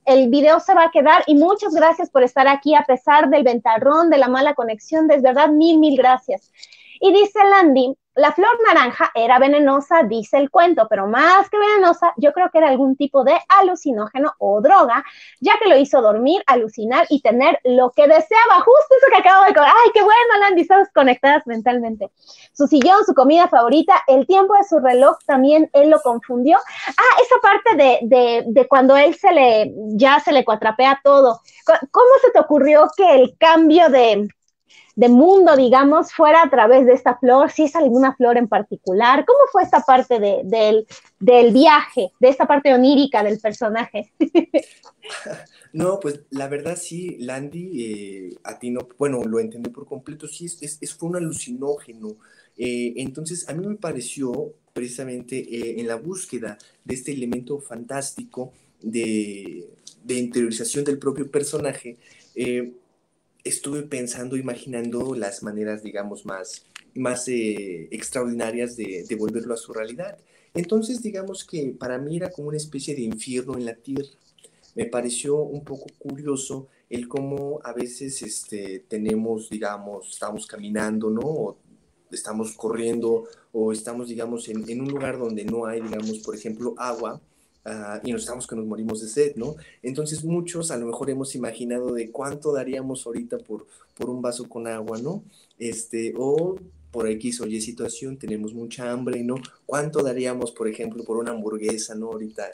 El video se va a quedar, y muchas gracias por estar aquí a pesar del ventarrón, de la mala conexión. De verdad, mil gracias. Y dice Landy, la flor naranja era venenosa, dice el cuento, pero más que venenosa, yo creo que era algún tipo de alucinógeno o droga, ya que lo hizo dormir, alucinar y tener lo que deseaba. Justo eso que acabo de... ¡Ay, qué bueno, Landy! Estamos conectadas mentalmente. Su sillón, su comida favorita, el tiempo de su reloj también él lo confundió. Ah, esa parte de cuando él ya se le cuatrapea todo. ¿Cómo se te ocurrió que el cambio de mundo, digamos, fuera a través de esta flor? Si es alguna flor en particular, ¿cómo fue esta parte del viaje, de esta parte onírica del personaje? No, pues la verdad sí, Landy, a ti no, bueno, lo entendí por completo, sí, fue un alucinógeno. Entonces, a mí me pareció precisamente en la búsqueda de este elemento fantástico de interiorización del propio personaje, estuve pensando, imaginando las maneras, digamos, más extraordinarias de volverlo a su realidad. Entonces, digamos que para mí era como una especie de infierno en la tierra. Me pareció un poco curioso el cómo a veces tenemos, digamos, estamos caminando, ¿no? O estamos corriendo, o estamos, digamos, en un lugar donde no hay, digamos, por ejemplo, agua, y nos estamos que nos morimos de sed, ¿no? Entonces muchos a lo mejor hemos imaginado de cuánto daríamos ahorita por un vaso con agua, ¿no? O por X o Y situación tenemos mucha hambre, ¿no? ¿Cuánto daríamos, por ejemplo, por una hamburguesa, ¿no? Ahorita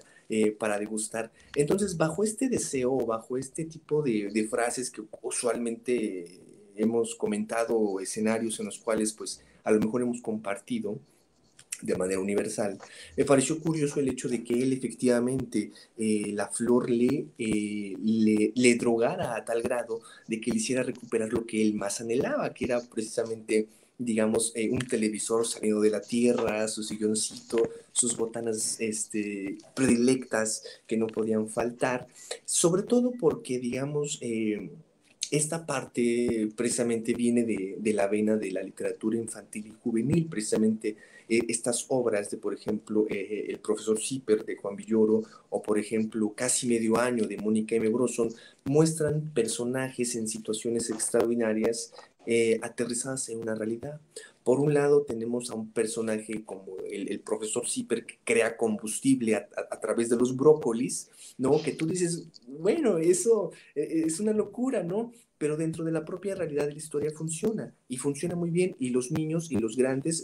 para degustar. Entonces, bajo este deseo, bajo este tipo de frases que usualmente hemos comentado, escenarios en los cuales pues a lo mejor hemos compartido de manera universal, me pareció curioso el hecho de que él efectivamente la flor le drogara a tal grado de que le hiciera recuperar lo que él más anhelaba, que era precisamente, digamos, un televisor salido de la tierra, su silloncito, sus botanas predilectas que no podían faltar, sobre todo porque, digamos, esta parte precisamente viene de la vena de la literatura infantil y juvenil, precisamente estas obras de, por ejemplo, El profesor Zipper de Juan Villoro, o por ejemplo, Casi medio año de Mónica M. Brosson, muestran personajes en situaciones extraordinarias aterrizadas en una realidad. Por un lado tenemos a un personaje como el profesor Zipper, que crea combustible a través de los brócolis, ¿no? Que tú dices, bueno, eso es una locura, ¿no? Pero dentro de la propia realidad de la historia funciona, y funciona muy bien, y los niños y los grandes,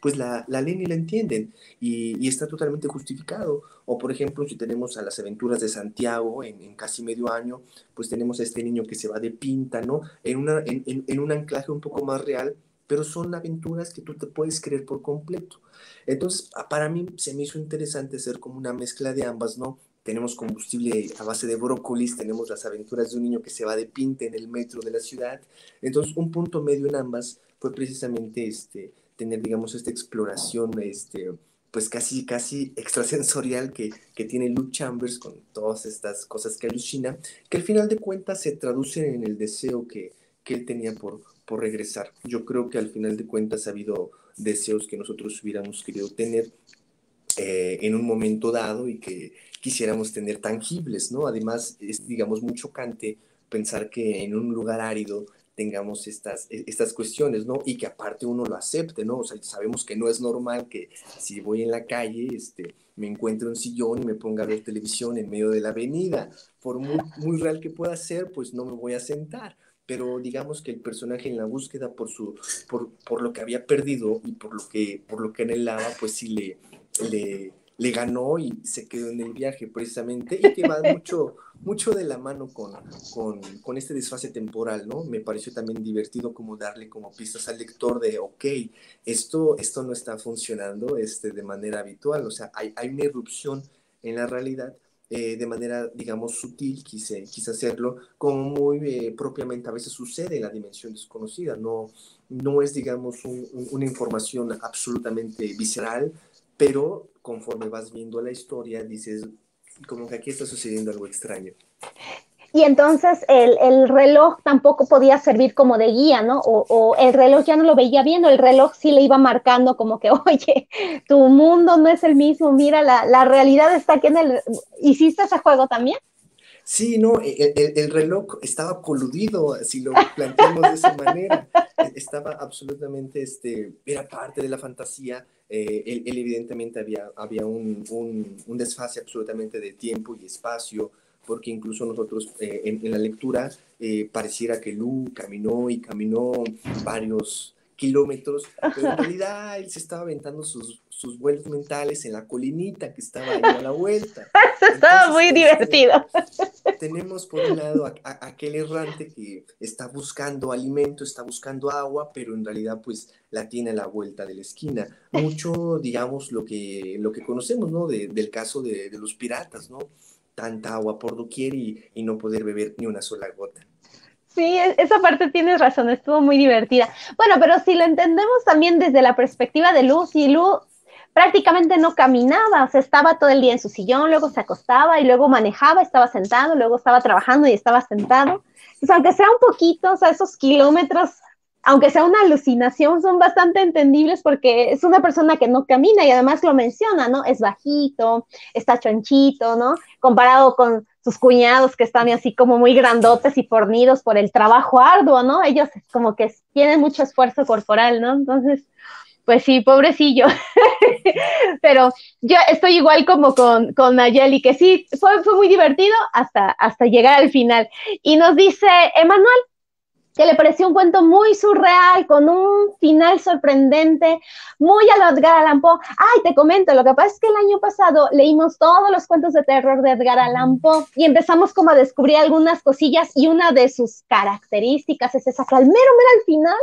pues la leen y la entienden, y está totalmente justificado. O por ejemplo, si tenemos a las aventuras de Santiago en Casi medio año, pues tenemos a este niño que se va de pinta, ¿no? En un anclaje un poco más real, pero son aventuras que tú te puedes creer por completo. Entonces, para mí se me hizo interesante hacer como una mezcla de ambas, ¿no? Tenemos combustible a base de brócolis, tenemos las aventuras de un niño que se va de pinta en el metro de la ciudad. Entonces, un punto medio en ambas fue precisamente tener, digamos, esta exploración, pues casi extrasensorial que tiene Luke Chambers con todas estas cosas que alucina, que al final de cuentas se traducen en el deseo que él tenía por regresar. Yo creo que al final de cuentas ha habido deseos que nosotros hubiéramos querido tener en un momento dado y que quisiéramos tener tangibles, ¿no? Además, es, digamos, muy chocante pensar que en un lugar árido tengamos estas cuestiones, ¿no? Y que aparte uno lo acepte, ¿no? O sea, sabemos que no es normal que si voy en la calle, me encuentre un sillón y me ponga a ver televisión en medio de la avenida. Por muy real que pueda ser, pues no me voy a sentar. Pero digamos que el personaje en la búsqueda por lo que había perdido y por lo que anhelaba, pues sí le ganó y se quedó en el viaje precisamente, y que va mucho de la mano con este desfase temporal, ¿no? Me pareció también divertido como darle como pistas al lector de, ok, esto no está funcionando de manera habitual, o sea, hay una irrupción en la realidad. De manera, digamos, sutil, quise hacerlo, como muy propiamente a veces sucede en la dimensión desconocida. No es, digamos, una información absolutamente visceral, pero conforme vas viendo la historia, dices, como que aquí está sucediendo algo extraño. Y entonces el reloj tampoco podía servir como de guía, ¿no? O el reloj ya no lo veía bien, o el reloj sí le iba marcando como que, oye, tu mundo no es el mismo, mira, la realidad está aquí en el... ¿Hiciste ese juego también? Sí, no, el reloj estaba coludido, si lo planteamos de esa manera. Estaba absolutamente, era parte de la fantasía. Él evidentemente había un desfase absolutamente de tiempo y espacio, porque incluso nosotros en la lectura pareciera que Lu caminó y caminó varios kilómetros, pero en realidad él se estaba aventando sus vuelos mentales en la colinita que estaba ahí a la vuelta. Eso estaba muy divertido. Tenemos por un lado aquel errante que está buscando alimento, está buscando agua, pero en realidad pues la tiene a la vuelta de la esquina. Mucho, digamos, lo que conocemos, ¿no? Del caso de los piratas, ¿no? Tanta agua por doquier y no poder beber ni una sola gota. Sí, esa parte tienes razón, estuvo muy divertida. Bueno, pero si lo entendemos también desde la perspectiva de Lu, si Lu prácticamente no caminaba, o sea, estaba todo el día en su sillón, luego se acostaba y luego manejaba, estaba sentado, luego estaba trabajando y estaba sentado. Pues aunque sea un poquito, o sea, esos kilómetros, aunque sea una alucinación, son bastante entendibles porque es una persona que no camina y además lo menciona, ¿no? Es bajito, está chonchito, ¿no? Comparado con sus cuñados que están así como muy grandotes y fornidos por el trabajo arduo, ¿no? Ellos como que tienen mucho esfuerzo corporal, ¿no? Entonces, pues sí, pobrecillo. Pero yo estoy igual como con Nayeli, que sí, fue muy divertido hasta llegar al final. Y nos dice, Emanuel, que le pareció un cuento muy surreal, con un final sorprendente, muy a lo Edgar Allan Poe. Ay, te comento, lo que pasa es que el año pasado leímos todos los cuentos de terror de Edgar Allan Poe y empezamos como a descubrir algunas cosillas y una de sus características es esa que al mero al final,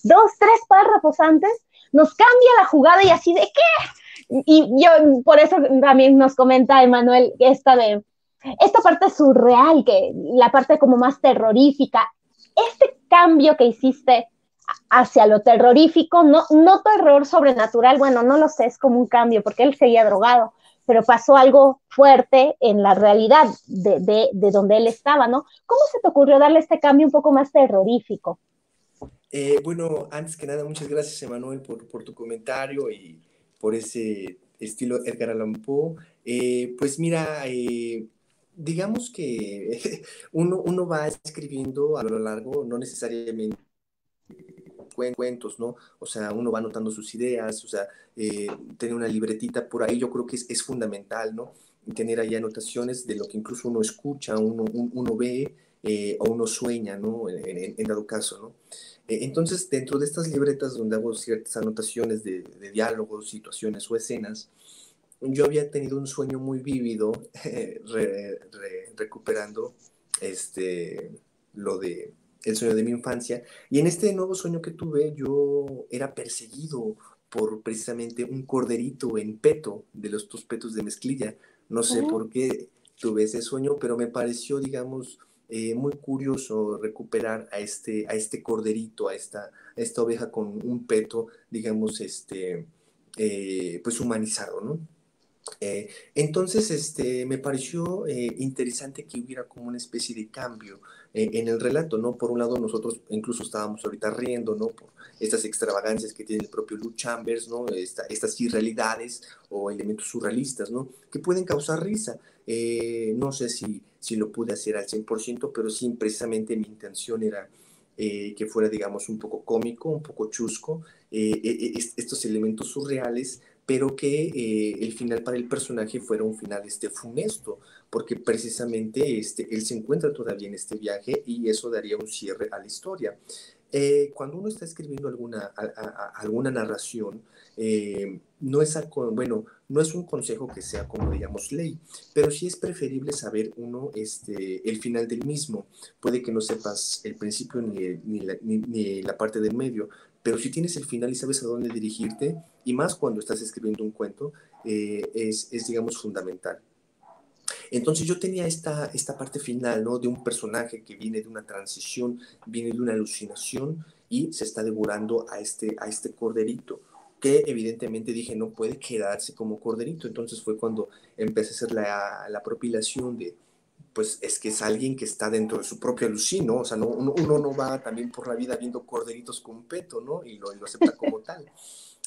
2, 3 párrafos antes, nos cambia la jugada y así de ¿qué? Y yo, por eso también nos comenta Emanuel esta parte surreal, que la parte como más terrorífica, este cambio que hiciste hacia lo terrorífico, no terror sobrenatural, bueno, no lo sé, es como un cambio, porque él seguía drogado, pero pasó algo fuerte en la realidad de donde él estaba, ¿no? ¿Cómo se te ocurrió darle este cambio un poco más terrorífico? Bueno, antes que nada, muchas gracias, Emanuel, por tu comentario y por ese estilo Edgar Allan Poe. Pues mira, digamos que uno va escribiendo a lo largo, no necesariamente cuentos, ¿no? O sea, uno va anotando sus ideas, o sea, tener una libretita por ahí, yo creo que es fundamental, ¿no? Tener ahí anotaciones de lo que incluso uno escucha, uno ve o uno sueña, ¿no? En dado caso, ¿no? Entonces, dentro de estas libretas donde hago ciertas anotaciones de diálogos, situaciones o escenas, yo había tenido un sueño muy vívido recuperando lo de el sueño de mi infancia. Y en este nuevo sueño que tuve, yo era perseguido por precisamente un corderito en peto, de los dos petos de mezclilla. No sé Uh, por qué tuve ese sueño, pero me pareció, digamos, muy curioso recuperar a este corderito, a esta oveja con un peto, digamos, pues humanizado, ¿no? Entonces, me pareció interesante que hubiera como una especie de cambio en el relato, ¿no? Por un lado, nosotros incluso estábamos ahorita riendo, ¿no? Por estas extravagancias que tiene el propio Luke Chambers, ¿no? Estas irrealidades o elementos surrealistas, ¿no? Que pueden causar risa. No sé si lo pude hacer al 100%, pero sí, precisamente mi intención era que fuera, digamos, un poco cómico, un poco chusco, estos elementos surreales, pero que el final para el personaje fuera un final funesto, porque precisamente él se encuentra todavía en este viaje y eso daría un cierre a la historia. Cuando uno está escribiendo alguna narración, no es, bueno, no es un consejo que sea como, digamos, ley, pero sí es preferible saber uno el final del mismo. Puede que no sepas el principio ni la parte del medio, pero si tienes el final y sabes a dónde dirigirte, y más cuando estás escribiendo un cuento, digamos, fundamental. Entonces yo tenía esta parte final, ¿no? De un personaje que viene de una transición, viene de una alucinación y se está devorando a este corderito, que evidentemente dije no puede quedarse como corderito. Entonces fue cuando empecé a hacer la propilación de, pues es que es alguien que está dentro de su propio alucino, o sea, no, uno no va también por la vida viendo corderitos con peto, ¿no? Y lo acepta como tal.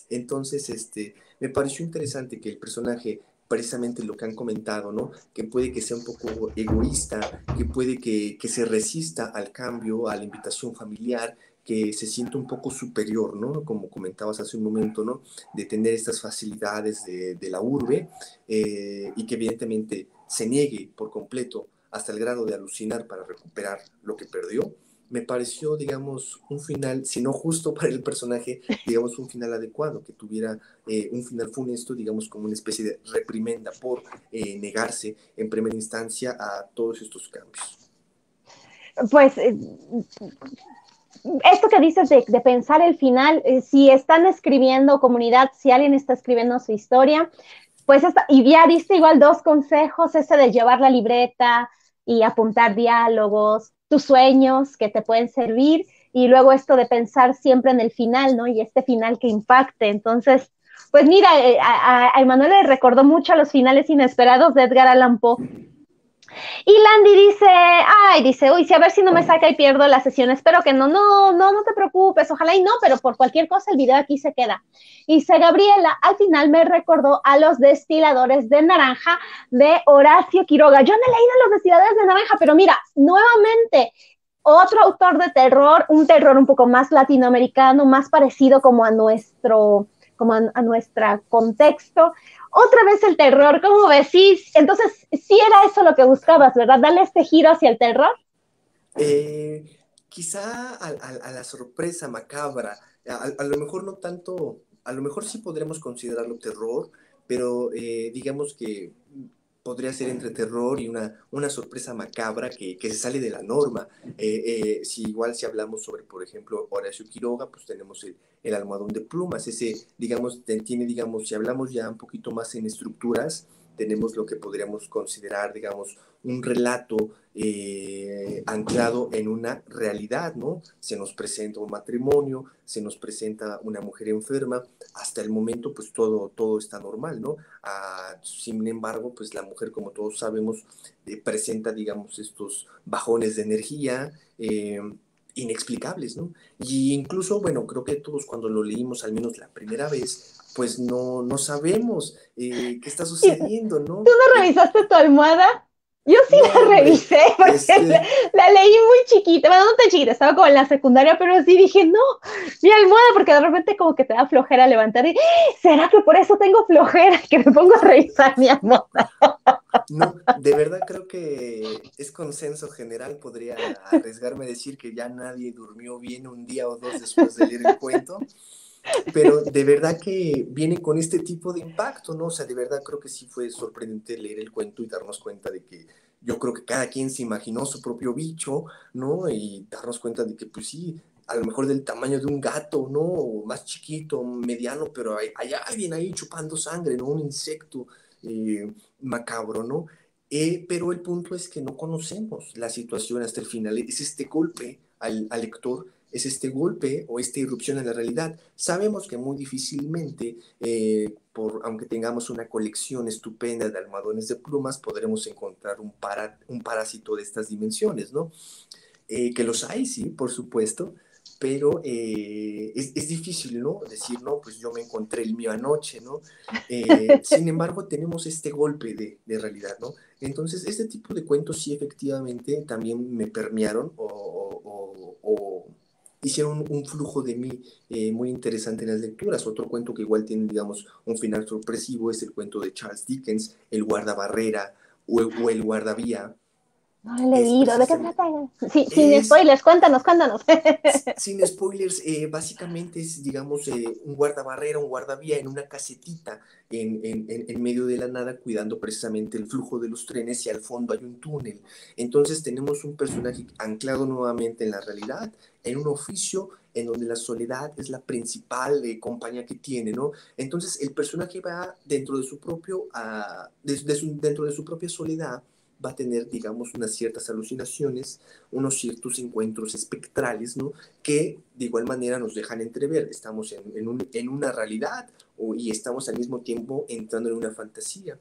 Entonces, me pareció interesante que el personaje, precisamente lo que han comentado, ¿no? Que puede que sea un poco egoísta, que puede que se resista al cambio, a la invitación familiar, que se siente un poco superior, ¿no? Como comentabas hace un momento, ¿no? De tener estas facilidades de la urbe y que evidentemente se niegue por completo hasta el grado de alucinar para recuperar lo que perdió. Me pareció, digamos, un final, si no justo para el personaje, digamos, un final adecuado, que tuviera un final funesto, digamos, como una especie de reprimenda por negarse en primera instancia a todos estos cambios. pues esto que dices de pensar el final, si están escribiendo comunidad, si alguien está escribiendo su historia, pues y ya diste igual 2 consejos, ese de llevar la libreta y apuntar diálogos, tus sueños que te pueden servir, y luego esto de pensar siempre en el final, ¿no? Y este final que impacte. Entonces, pues mira, a Emanuel le recordó mucho a los finales inesperados de Edgar Allan Poe. Y Landy dice, uy, sí, a ver si no me saca y pierdo la sesión. Espero que no te preocupes, ojalá y no, pero por cualquier cosa el video aquí se queda. Y dice Gabriela, al final me recordó a Los Destiladores de Naranja de Horacio Quiroga. Yo no he leído Los Destiladores de Naranja, pero mira, nuevamente, otro autor de terror, un terror un poco más latinoamericano, más parecido como a nuestro contexto. Otra vez el terror, ¿cómo ves? Sí, entonces sí era eso lo que buscabas, ¿verdad? Darle este giro hacia el terror. Eh, quizá a la sorpresa macabra, a lo mejor no tanto, a lo mejor sí podremos considerarlo terror, pero digamos que podría ser entre terror y una sorpresa macabra que se sale de la norma. Si igual si hablamos sobre, por ejemplo, Horacio Quiroga, pues tenemos el almohadón de plumas, ese, digamos, tiene, digamos, si hablamos ya un poquito más en estructuras, tenemos lo que podríamos considerar, digamos, un relato anclado en una realidad, ¿no? Se nos presenta un matrimonio, se nos presenta una mujer enferma, hasta el momento pues todo está normal, ¿no? Sin embargo, pues la mujer, como todos sabemos, presenta, digamos, estos bajones de energía inexplicables, ¿no? Y incluso, bueno, creo que todos cuando lo leímos, al menos la primera vez, pues no sabemos qué está sucediendo, ¿Tú ¿no? no revisaste tu almohada? Yo sí No, la hombre, revisé porque la leí muy chiquita, bueno, no tan chiquita, estaba como en la secundaria, pero sí dije, no, mi almohada, porque de repente como que te da flojera levantar y, ¿será que por eso tengo flojera que me pongo a revisar mi almohada? no, de verdad creo que es consenso general, podría arriesgarme a decir que ya nadie durmió bien un día o dos después de leer el cuento, pero de verdad que viene con este tipo de impacto, ¿no? O sea, de verdad creo que sí fue sorprendente leer el cuento y darnos cuenta de que yo creo que cada quien se imaginó su propio bicho, ¿no? Y darnos cuenta de que, pues sí, a lo mejor del tamaño de un gato, ¿no? O más chiquito, mediano, pero hay alguien ahí chupando sangre, ¿no? Un insecto macabro, ¿no? Pero el punto es que no conocemos la situación hasta el final. Es este golpe al lector, es este golpe o esta irrupción en la realidad. Sabemos que muy difícilmente, aunque tengamos una colección estupenda de almohadones de plumas, podremos encontrar un parásito de estas dimensiones, ¿no? Que los hay, sí, por supuesto, pero es difícil, ¿no? Decir, no, pues yo me encontré el mío anoche, ¿no? Sin embargo, tenemos este golpe de realidad, ¿no? Entonces, este tipo de cuentos sí efectivamente también me permearon o hicieron un flujo de mí muy interesante en las lecturas. Otro cuento que igual tiene, digamos, un final sorpresivo es el cuento de Charles Dickens, El guardabarrera o El guardavía. No he Es leído, ¿de qué precisamente, trata? Sí, sin es spoilers, cuéntanos, cuéntanos. sin spoilers, básicamente es, digamos, un guardabarrera, un guardavía en una casetita en medio de la nada, cuidando precisamente el flujo de los trenes y al fondo hay un túnel. Entonces tenemos un personaje anclado nuevamente en la realidad, en un oficio en donde la soledad es la principal compañía que tiene, ¿no? Entonces el personaje va dentro de su propio, dentro de su propia soledad, va a tener, digamos, unas ciertas alucinaciones, unos ciertos encuentros espectrales, ¿no? Que de igual manera nos dejan entrever, estamos en una realidad y estamos al mismo tiempo entrando en una fantasía.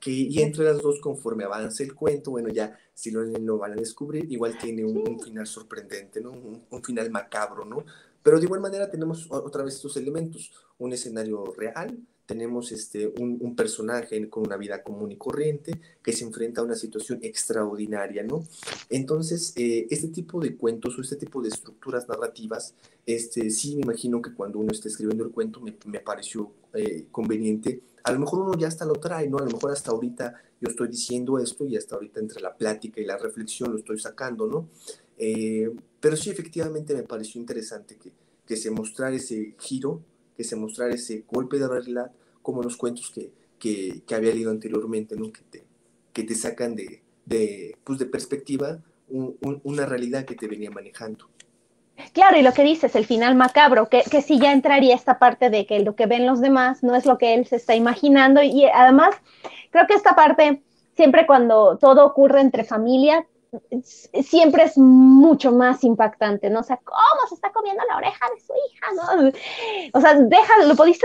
Y entre las dos, conforme avance el cuento, bueno, ya si lo van a descubrir, igual tiene un final sorprendente, ¿no? Un final macabro, ¿no? Pero de igual manera tenemos otra vez estos elementos, un escenario real, tenemos un personaje con una vida común y corriente que se enfrenta a una situación extraordinaria, ¿no? Entonces, este tipo de cuentos o este tipo de estructuras narrativas, sí me imagino que cuando uno está escribiendo el cuento me pareció conveniente. A lo mejor uno ya hasta lo trae, ¿no? A lo mejor hasta ahorita yo estoy diciendo esto y hasta ahorita entre la plática y la reflexión lo estoy sacando, ¿no? Pero sí, efectivamente me pareció interesante que se mostrara ese giro, que se mostrara ese golpe de realidad, como los cuentos que había leído anteriormente, ¿no? Que te sacan pues de perspectiva una realidad que te venía manejando. Claro, y lo que dices, el final macabro, que sí ya entraría esta parte de que lo que ven los demás no es lo que él se está imaginando. Y además, creo que esta parte, siempre cuando todo ocurre entre familia, siempre es mucho más impactante, ¿no? O sea, ¿cómo se está comiendo la oreja de su hija, no? O sea, lo pudiste,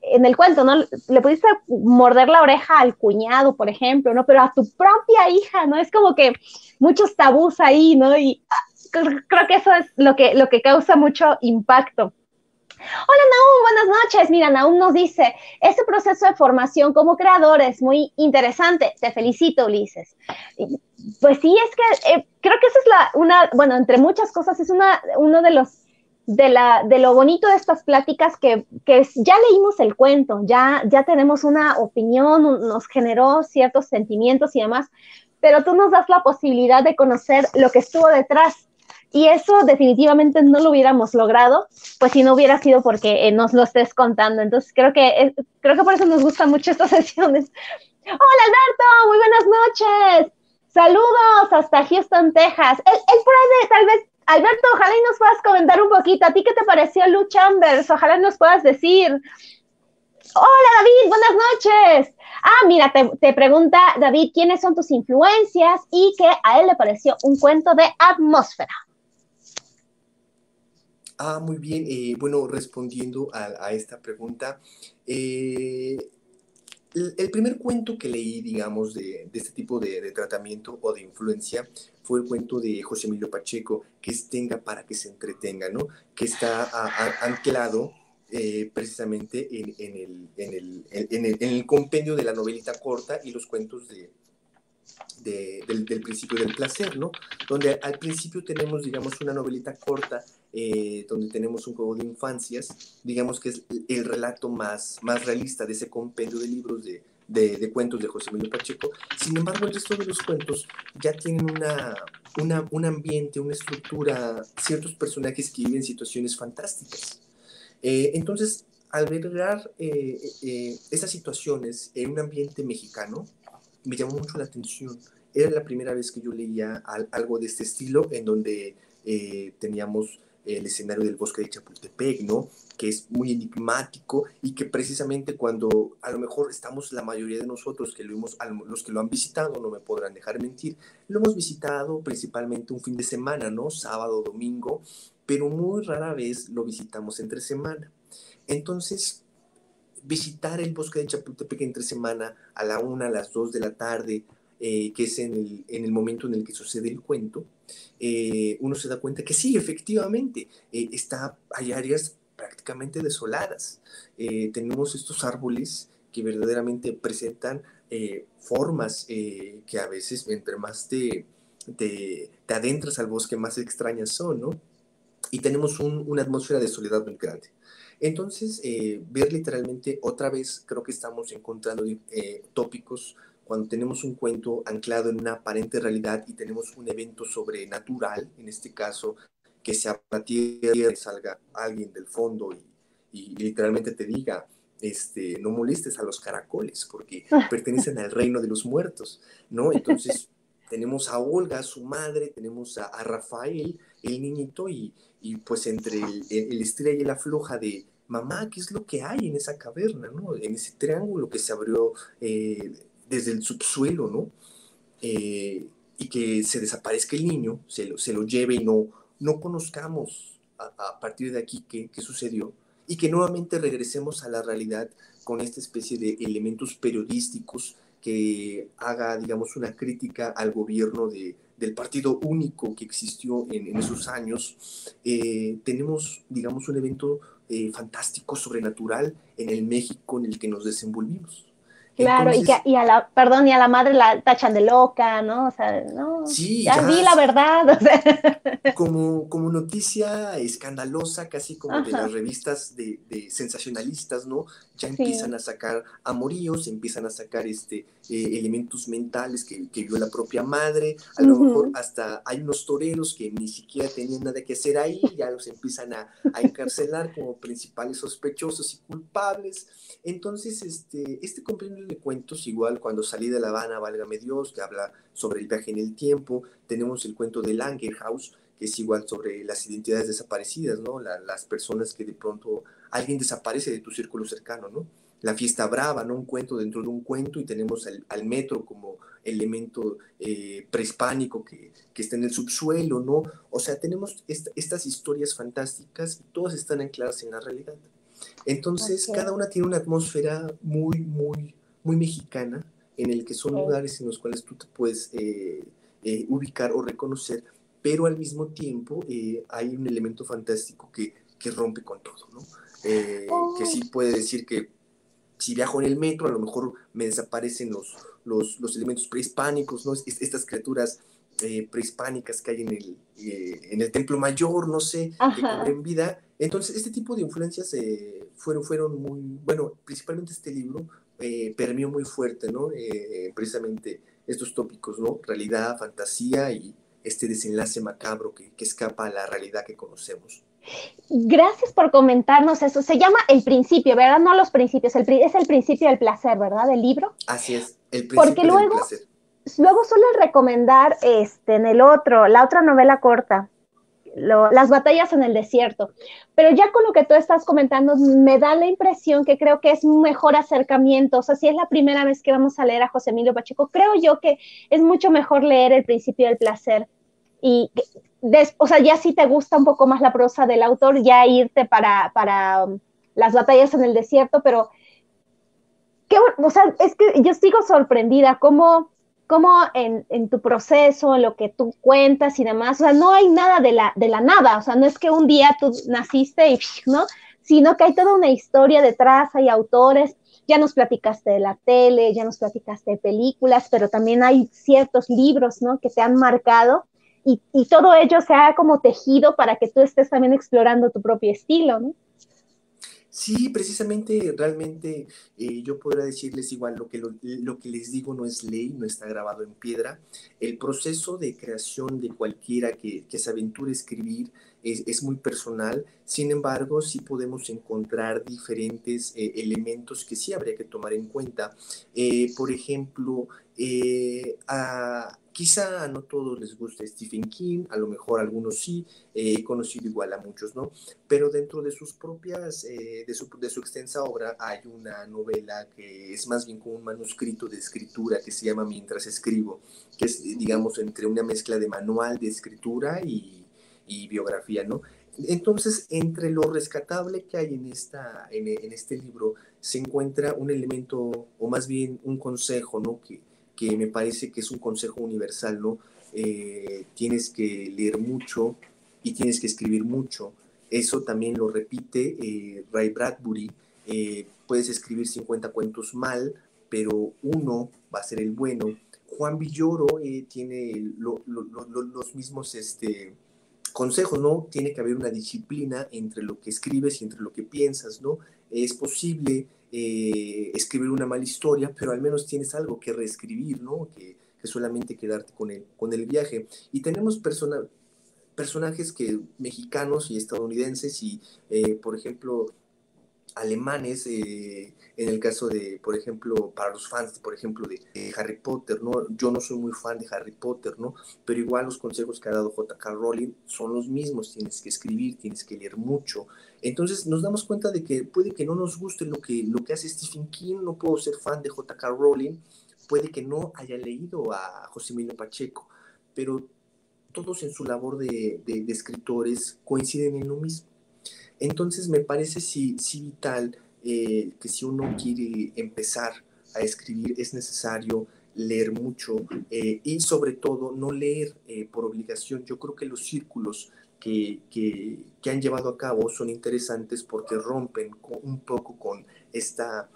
en el cuento, ¿no? Le pudiste morder la oreja al cuñado, por ejemplo, ¿no? Pero a tu propia hija, ¿no? Es como que muchos tabús ahí, ¿no? Y creo que eso es lo que causa mucho impacto. Hola Naum, buenas noches. Mira, Naum nos dice, este proceso de formación como creador es muy interesante. Te felicito, Ulises. Pues sí, es que creo que esa es bueno, entre muchas cosas, es uno de los de lo bonito de estas pláticas que ya leímos el cuento, ya tenemos una opinión, nos generó ciertos sentimientos y demás, pero tú nos das la posibilidad de conocer lo que estuvo detrás, y eso definitivamente no lo hubiéramos logrado, pues si no hubiera sido porque nos lo estés contando. Entonces creo que por eso nos gustan mucho estas sesiones. Hola Alberto, muy buenas noches. Saludos hasta Houston, Texas. Él puede, tal vez, Alberto, ojalá y nos puedas comentar un poquito. ¿A ti qué te pareció Lou Chambers? Ojalá nos puedas decir. Hola David, buenas noches. Ah, mira, te pregunta David quiénes son tus influencias y que a él le pareció un cuento de atmósfera. Muy bien. Bueno, respondiendo a esta pregunta, el primer cuento que leí, digamos, de este tipo de tratamiento o de influencia fue el cuento de José Emilio Pacheco, que es Tenga para que se entretenga, ¿no? Que está anclado precisamente en el compendio de la novelita corta y los cuentos del principio del placer, ¿no? Donde al principio tenemos, digamos, una novelita corta, donde tenemos un juego de infancias, digamos que es el relato más realista de ese compendio de libros de cuentos de José Emilio Pacheco. Sin embargo, el resto de los cuentos ya tienen un ambiente, una estructura, ciertos personajes que viven situaciones fantásticas. Entonces, albergar esas situaciones en un ambiente mexicano me llamó mucho la atención. Era la primera vez que yo leía algo de este estilo, en donde teníamos el escenario del bosque de Chapultepec, ¿no? Que es muy enigmático y que precisamente cuando a lo mejor estamos la mayoría de nosotros que lo hemos, los que lo han visitado, no me podrán dejar mentir, lo hemos visitado principalmente un fin de semana, ¿no? Sábado, domingo, pero muy rara vez lo visitamos entre semana. Entonces, visitar el bosque de Chapultepec entre semana a la 1, a las 2 de la tarde, que es en el momento en el que sucede el cuento, uno se da cuenta que sí, efectivamente, hay áreas prácticamente desoladas. Tenemos estos árboles que verdaderamente presentan formas que a veces entre más te adentras al bosque, más extrañas son, ¿no? Y tenemos una atmósfera de soledad muy grande. Entonces, ver literalmente otra vez, creo que estamos encontrando tópicos cuando tenemos un cuento anclado en una aparente realidad y tenemos un evento sobrenatural, en este caso, que se abra tierra y salga alguien del fondo y literalmente te diga, no molestes a los caracoles porque pertenecen al reino de los muertos, ¿no? Entonces, tenemos a Olga, su madre, tenemos a Rafael, el niñito, y pues entre el estira y el afloja de mamá, ¿qué es lo que hay en esa caverna, ¿no? En ese triángulo que se abrió desde el subsuelo, ¿no? Y que se desaparezca el niño, se lo lleve y no conozcamos a partir de aquí qué sucedió, y que nuevamente regresemos a la realidad con esta especie de elementos periodísticos que haga, digamos, una crítica al gobierno del partido único que existió en esos años. Tenemos, digamos, un evento fantástico, sobrenatural en el México en el que nos desenvolvimos. Claro, Entonces, y a la, perdón, y a la madre la tachan de loca, ¿no? O sea, no, sí, ya di ya la verdad, o sea. como noticia escandalosa, casi como de las Ajá, revistas de sensacionalistas, ¿no? Ya empiezan sí. a sacar amoríos, empiezan a sacar elementos mentales que vio la propia madre, a lo mejor Ujú. hasta hay unos toreros que ni siquiera tenían nada que hacer ahí, ya los empiezan a encarcelar como principales sospechosos y culpables. Entonces, este compendio de cuentos, igual cuando salí de La Habana, válgame Dios, que habla sobre el viaje en el tiempo, tenemos el cuento de Langerhaus, que es igual sobre las identidades desaparecidas, ¿no? Las personas que de pronto alguien desaparece de tu círculo cercano, ¿no? La fiesta brava, ¿no? Un cuento dentro de un cuento, y tenemos al metro como elemento prehispánico que está en el subsuelo, ¿no? O sea, tenemos estas historias fantásticas y todas están ancladas en la realidad. Entonces, cada Ok, una tiene una atmósfera muy mexicana, en el que son ok. lugares en los cuales tú te puedes ubicar o reconocer, pero al mismo tiempo hay un elemento fantástico que rompe con todo, ¿no? Que Oh, sí puede decir que si viajo en el metro, a lo mejor me desaparecen los elementos prehispánicos, ¿no? Estas criaturas prehispánicas que hay en el Templo Mayor, no sé, que ajá. cobren vida. Entonces, este tipo de influencias fueron muy, bueno, principalmente este libro permeó muy fuerte, ¿no? Precisamente estos tópicos, ¿no? Realidad, fantasía este desenlace macabro que escapa a la realidad que conocemos. Gracias por comentarnos eso. Se llama El Principio, ¿verdad? No Los Principios, es El Principio del Placer, ¿verdad? Del libro. Así es, el Porque principio del placer. luego suelen recomendar en la otra novela corta, Las batallas en el desierto. Pero ya con lo que tú estás comentando, me da la impresión que creo que es un mejor acercamiento. O sea, si es la primera vez que vamos a leer a José Emilio Pacheco, creo yo que es mucho mejor leer El Principio del Placer. Y, o sea, ya si te gusta un poco más la prosa del autor, ya irte para las batallas en el desierto, pero o sea, es que yo sigo sorprendida cómo en tu proceso, en lo que tú cuentas y demás, o sea, no hay nada de la nada, o sea, no es que un día tú naciste y, ¿no? Sino que hay toda una historia detrás, hay autores, ya nos platicaste de la tele, ya nos platicaste de películas, pero también hay ciertos libros, ¿no? Que te han marcado y todo ello se ha como tejido para que tú estés también explorando tu propio estilo, ¿no? Sí, precisamente, realmente yo podría decirles igual, lo que les digo no es ley, no está grabado en piedra. El proceso de creación de cualquiera que se aventure a escribir es muy personal, sin embargo, sí podemos encontrar diferentes elementos que sí habría que tomar en cuenta. Por ejemplo, quizá a no todos les guste Stephen King, a lo mejor a algunos sí, he conocido igual a muchos, ¿no? Pero dentro de sus propias, de su extensa obra, hay una novela que es más bien como un manuscrito de escritura que se llama Mientras escribo, que es, digamos, entre una mezcla de manual de escritura y biografía, ¿no? Entonces, entre lo rescatable que hay en este libro, se encuentra un elemento, o más bien un consejo, ¿no? Que me parece que es un consejo universal, ¿no? Tienes que leer mucho y tienes que escribir mucho. Eso también lo repite Ray Bradbury. Puedes escribir 50 cuentos mal, pero uno va a ser el bueno. Juan Villoro tiene los mismos consejos, ¿no? Tiene que haber una disciplina entre lo que escribes y entre lo que piensas, ¿no? Es posible escribir una mala historia, pero al menos tienes algo que reescribir, ¿no? Que solamente quedarte con el viaje. Y tenemos personajes mexicanos y estadounidenses y, por ejemplo, alemanes, en el caso de, por ejemplo, para los fans, por ejemplo, de Harry Potter, ¿no? Yo no soy muy fan de Harry Potter, ¿no? Pero igual los consejos que ha dado J.K. Rowling son los mismos, tienes que escribir, tienes que leer mucho. Entonces nos damos cuenta de que puede que no nos guste lo que hace Stephen King, no puedo ser fan de J.K. Rowling, puede que no haya leído a José Emilio Pacheco, pero todos en su labor de escritores coinciden en lo mismo. Entonces me parece sí vital que si uno quiere empezar a escribir es necesario leer mucho y sobre todo no leer por obligación. Yo creo que los círculos que han llevado a cabo son interesantes porque rompen un poco con esta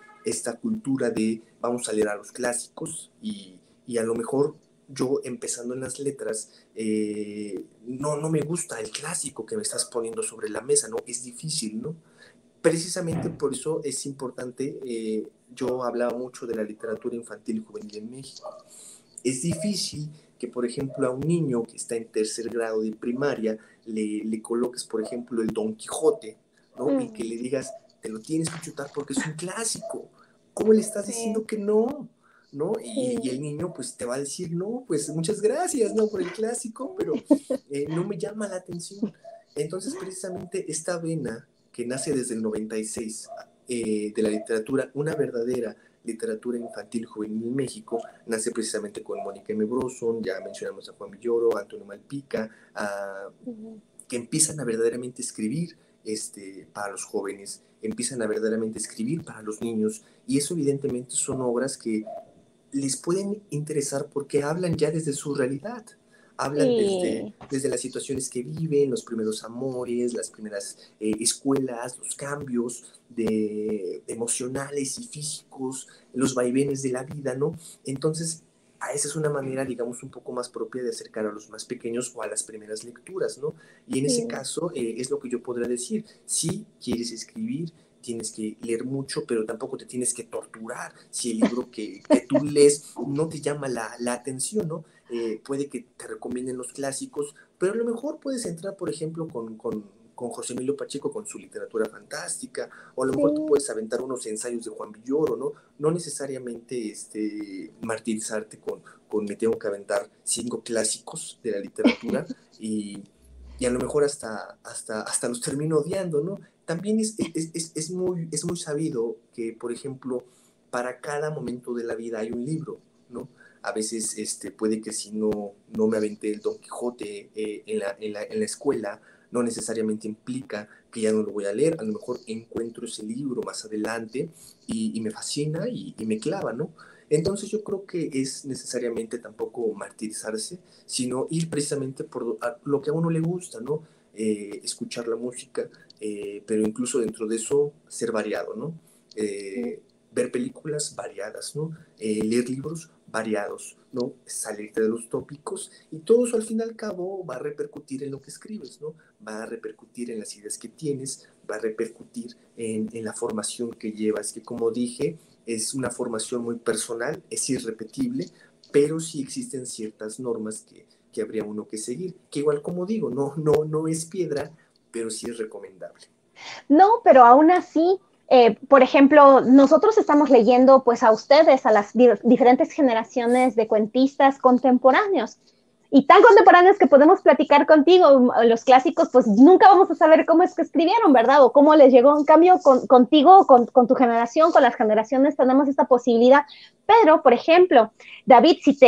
cultura de vamos a leer a los clásicos y a lo mejor yo empezando en las letras, no me gusta el clásico que me estás poniendo sobre la mesa, ¿no? Es difícil, ¿no? Precisamente por eso es importante, yo hablaba mucho de la literatura infantil y juvenil en México. Es difícil que, por ejemplo, a un niño que está en tercer grado de primaria le coloques, por ejemplo, el Don Quijote, ¿no? Y que le digas, te lo tienes que chutar porque es un clásico. ¿Cómo le estás diciendo que no? ¿No? Y el niño pues te va a decir, no, pues muchas gracias, ¿no? Por el clásico, pero no me llama la atención. Entonces, precisamente esta vena que nace desde el 96 de la literatura, una verdadera literatura infantil juvenil en México, nace precisamente con Mónica M. Broson, ya mencionamos a Juan Villoro, a Antonio Malpica, que empiezan a verdaderamente escribir para los jóvenes, empiezan a verdaderamente escribir para los niños, y eso evidentemente son obras que les pueden interesar porque hablan ya desde su realidad, hablan desde las situaciones que viven, los primeros amores, las primeras escuelas, los cambios emocionales y físicos, los vaivenes de la vida, ¿no? Entonces, esa es una manera, digamos, un poco más propia de acercar a los más pequeños o a las primeras lecturas, ¿no? Y en ese caso es lo que yo podría decir. Si quieres escribir, tienes que leer mucho, pero tampoco te tienes que torturar si el libro que tú lees no te llama la atención, ¿no? Puede que te recomienden los clásicos, pero a lo mejor puedes entrar, por ejemplo, con José Emilio Pacheco, con su literatura fantástica, o a lo mejor tú puedes aventar unos ensayos de Juan Villoro, ¿no? No necesariamente martirizarte con me tengo que aventar 5 clásicos de la literatura y a lo mejor hasta los termino odiando, ¿no? También es muy sabido que, por ejemplo, para cada momento de la vida hay un libro, ¿no? A veces puede que si no me aventé el Don Quijote en la escuela, no necesariamente implica que ya no lo voy a leer. A lo mejor encuentro ese libro más adelante y me fascina y me clava, ¿no? Entonces yo creo que es necesariamente tampoco martirizarse, sino ir precisamente por lo que a uno le gusta, ¿no? Escuchar la música, pero incluso dentro de eso ser variado, ¿no? Ver películas variadas, ¿no? Leer libros variados, ¿no? Salirte de los tópicos y todo eso al fin y al cabo va a repercutir en lo que escribes, ¿no? Va a repercutir en las ideas que tienes, va a repercutir en la formación que llevas, que como dije, es una formación muy personal, es irrepetible, pero sí existen ciertas normas que habría uno que seguir, que igual como digo, no es piedra, pero sí es recomendable. No, pero aún así, por ejemplo, nosotros estamos leyendo pues a ustedes, a las diferentes generaciones de cuentistas contemporáneos. Y tan contemporáneos que podemos platicar contigo, los clásicos, pues nunca vamos a saber cómo es que escribieron, ¿verdad? O cómo les llegó. En cambio, contigo, con tu generación, con las generaciones, tenemos esta posibilidad. Pero, por ejemplo, David, si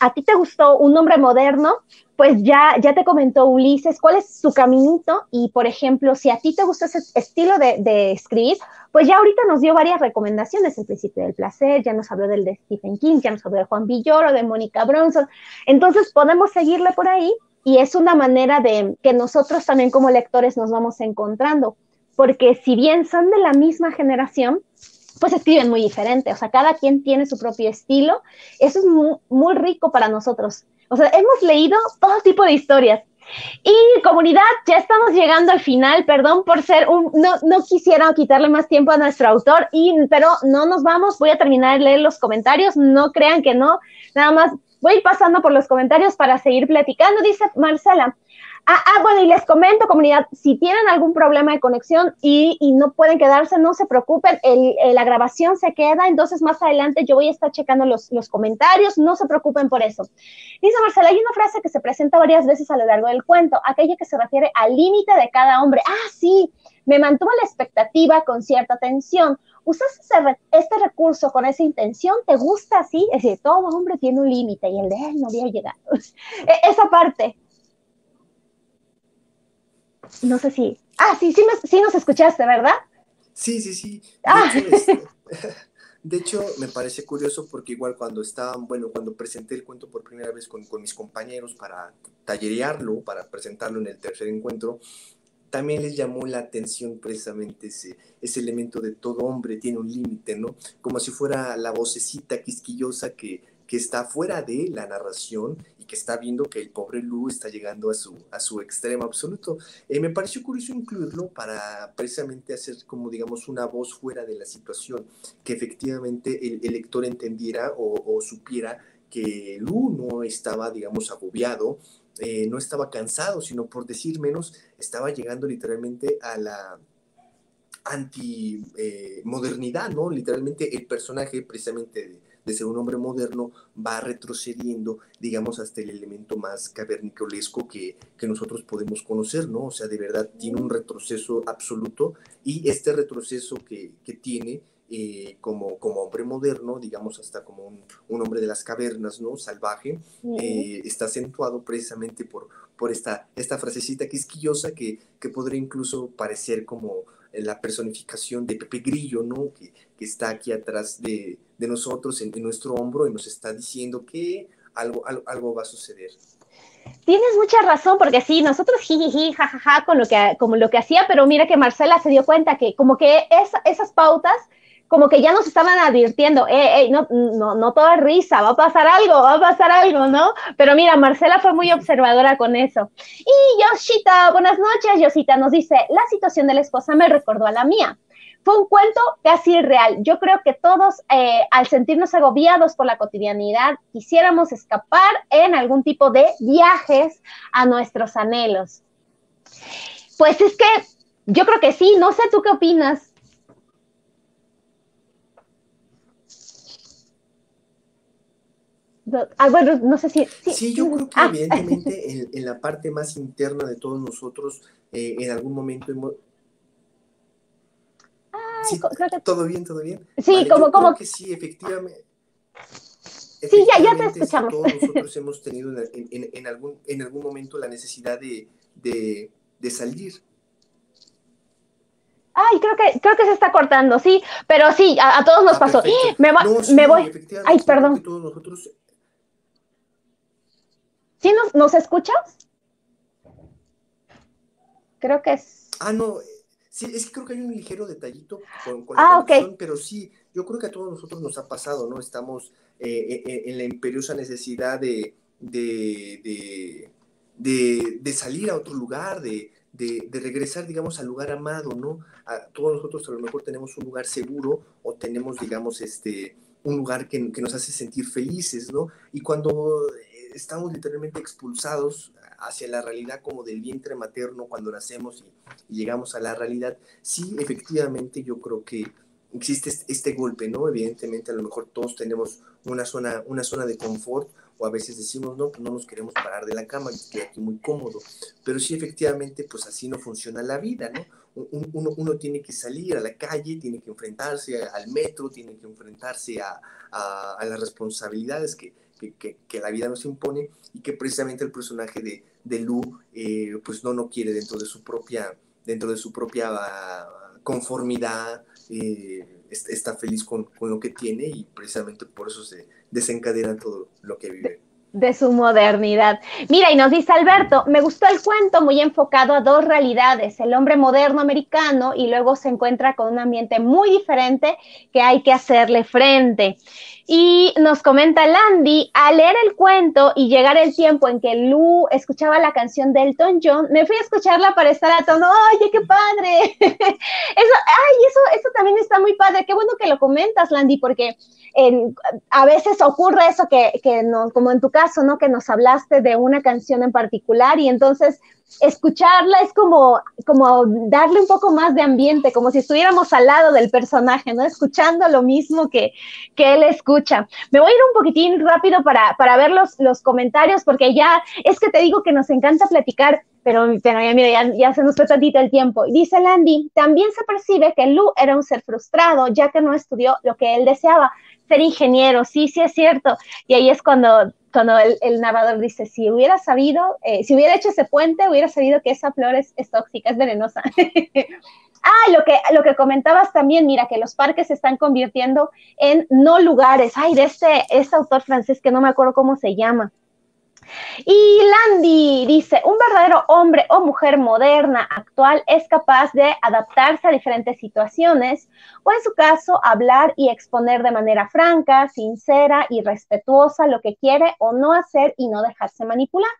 a ti te gustó Un hombre moderno, pues ya te comentó Ulises cuál es su caminito y, por ejemplo, si a ti te gusta ese estilo de escribir, pues ya ahorita nos dio varias recomendaciones, El principio del placer, ya nos habló del de Stephen King, ya nos habló de Juan Villoro, de Mónica Bronson, entonces podemos seguirle por ahí y es una manera de que nosotros también como lectores nos vamos encontrando, porque si bien son de la misma generación, pues escriben muy diferente, o sea, cada quien tiene su propio estilo, eso es muy, muy rico para nosotros. O sea, hemos leído todo tipo de historias. Y comunidad, ya estamos llegando al final, perdón por ser no quisiera quitarle más tiempo a nuestro autor, pero no nos vamos, voy a terminar de leer los comentarios, no crean que no, nada más voy a ir pasando por los comentarios para seguir platicando, dice Marcela. Bueno, y les comento, comunidad, si tienen algún problema de conexión y no pueden quedarse, no se preocupen, la grabación se queda, entonces más adelante yo voy a estar checando los comentarios, no se preocupen por eso. Dice Marcela, hay una frase que se presenta varias veces a lo largo del cuento, aquella que se refiere al límite de cada hombre. Sí, me mantuvo la expectativa con cierta tensión. ¿Usas este recurso con esa intención? ¿Te gusta así? Es decir, todo hombre tiene un límite y el de él no había llegado. Esa parte. No sé si... sí nos escuchaste, ¿verdad? Sí. De hecho, me parece curioso porque igual cuando presenté el cuento por primera vez con mis compañeros para tallerearlo, para presentarlo en el tercer encuentro, también les llamó la atención precisamente ese elemento de todo hombre tiene un límite, ¿no? Como si fuera la vocecita quisquillosa que está fuera de la narración y que está viendo que el pobre Lu está llegando a su extremo absoluto. Me pareció curioso incluirlo para precisamente hacer como digamos una voz fuera de la situación, que efectivamente el lector entendiera o supiera que Lu no estaba digamos agobiado, no estaba cansado, sino por decir menos, estaba llegando literalmente a la anti-modernidad, ¿no? Literalmente el personaje precisamente de ser un hombre moderno va retrocediendo, digamos, hasta el elemento más cavernicolesco que nosotros podemos conocer, ¿no? O sea, de verdad tiene un retroceso absoluto y este retroceso que tiene como hombre moderno, digamos, hasta como un hombre de las cavernas, ¿no? Salvaje, está acentuado precisamente por esta frasecita quisquillosa que podría incluso parecer como la personificación de Pepe Grillo, ¿no? Que está aquí atrás de nosotros, en nuestro hombro, y nos está diciendo que algo va a suceder. Tienes mucha razón, porque sí, nosotros jijiji, jajaja, como lo que hacía, pero mira que Marcela se dio cuenta que como que esas pautas como que ya nos estaban advirtiendo, no todo es risa, va a pasar algo, ¿no? Pero mira, Marcela fue muy observadora con eso. Y Yoshita, buenas noches, Yoshita nos dice, la situación de la esposa me recordó a la mía. fue un cuento casi irreal. Yo creo que todos, al sentirnos agobiados por la cotidianidad, quisiéramos escapar en algún tipo de viajes a nuestros anhelos. Pues es que yo creo que sí, no sé tú qué opinas. Bueno, no sé si... Sí, yo creo que evidentemente en la parte más interna de todos nosotros, en algún momento hemos... Sí, creo que... todo bien, todo bien. Sí, vale, yo creo que sí, efectivamente. Sí, ya te escuchamos. Todos nosotros hemos tenido en algún momento la necesidad de salir. Ay, creo que se está cortando, sí, pero sí, a todos nos pasó. Me voy. Ay, perdón. Que todos nosotros... ¿Sí nos escuchas? Creo que es... no, sí, es que creo que hay un ligero detallito con la conexión, okay. Pero sí, yo creo que a todos nosotros nos ha pasado, ¿no? Estamos en la imperiosa necesidad de salir a otro lugar, de regresar, digamos, al lugar amado, ¿no? A todos nosotros a lo mejor tenemos un lugar seguro o tenemos, digamos, un lugar que nos hace sentir felices, ¿no? Y cuando estamos literalmente expulsados hacia la realidad como del vientre materno cuando nacemos y llegamos a la realidad, sí, efectivamente yo creo que existe este golpe, ¿no? Evidentemente a lo mejor todos tenemos una zona de confort, o a veces decimos, no nos queremos parar de la cama, estoy aquí muy cómodo, pero sí, efectivamente, pues así no funciona la vida, ¿no? Uno tiene que salir a la calle, tiene que enfrentarse al metro, tiene que enfrentarse a las responsabilidades que la vida nos impone, y que precisamente el personaje de Lu pues no quiere dentro de su propia conformidad, está feliz con lo que tiene, y precisamente por eso se desencadena todo lo que vive. De su modernidad. Mira, y nos dice Alberto, me gustó el cuento muy enfocado a dos realidades, el hombre moderno americano, y luego se encuentra con un ambiente muy diferente que hay que hacerle frente. Y nos comenta Landy, al leer el cuento y llegar el tiempo en que Lu escuchaba la canción de Elton John, me fui a escucharla para estar a tono. ¡Oye, qué padre! Eso también está muy padre. Qué bueno que lo comentas, Landy, porque a veces ocurre eso que no, como en tu caso, ¿no? Que nos hablaste de una canción en particular, y entonces escucharla es como darle un poco más de ambiente, como si estuviéramos al lado del personaje, ¿no? Escuchando lo mismo que él escucha. Me voy a ir un poquitín rápido para ver los comentarios, porque ya, es que te digo que nos encanta platicar, pero ya se nos fue tantito el tiempo. Dice Landy, también se percibe que Lu era un ser frustrado, ya que no estudió lo que él deseaba, ser ingeniero. Sí es cierto. Y ahí es cuando el narrador dice, si hubiera sabido, si hubiera hecho ese puente, hubiera sabido que esa flor es tóxica, es venenosa. Lo que comentabas también, mira, que los parques se están convirtiendo en no lugares. De este autor francés que no me acuerdo cómo se llama. Y Landy dice, un verdadero hombre o mujer moderna actual es capaz de adaptarse a diferentes situaciones, o en su caso, hablar y exponer de manera franca, sincera y respetuosa lo que quiere o no hacer y no dejarse manipular.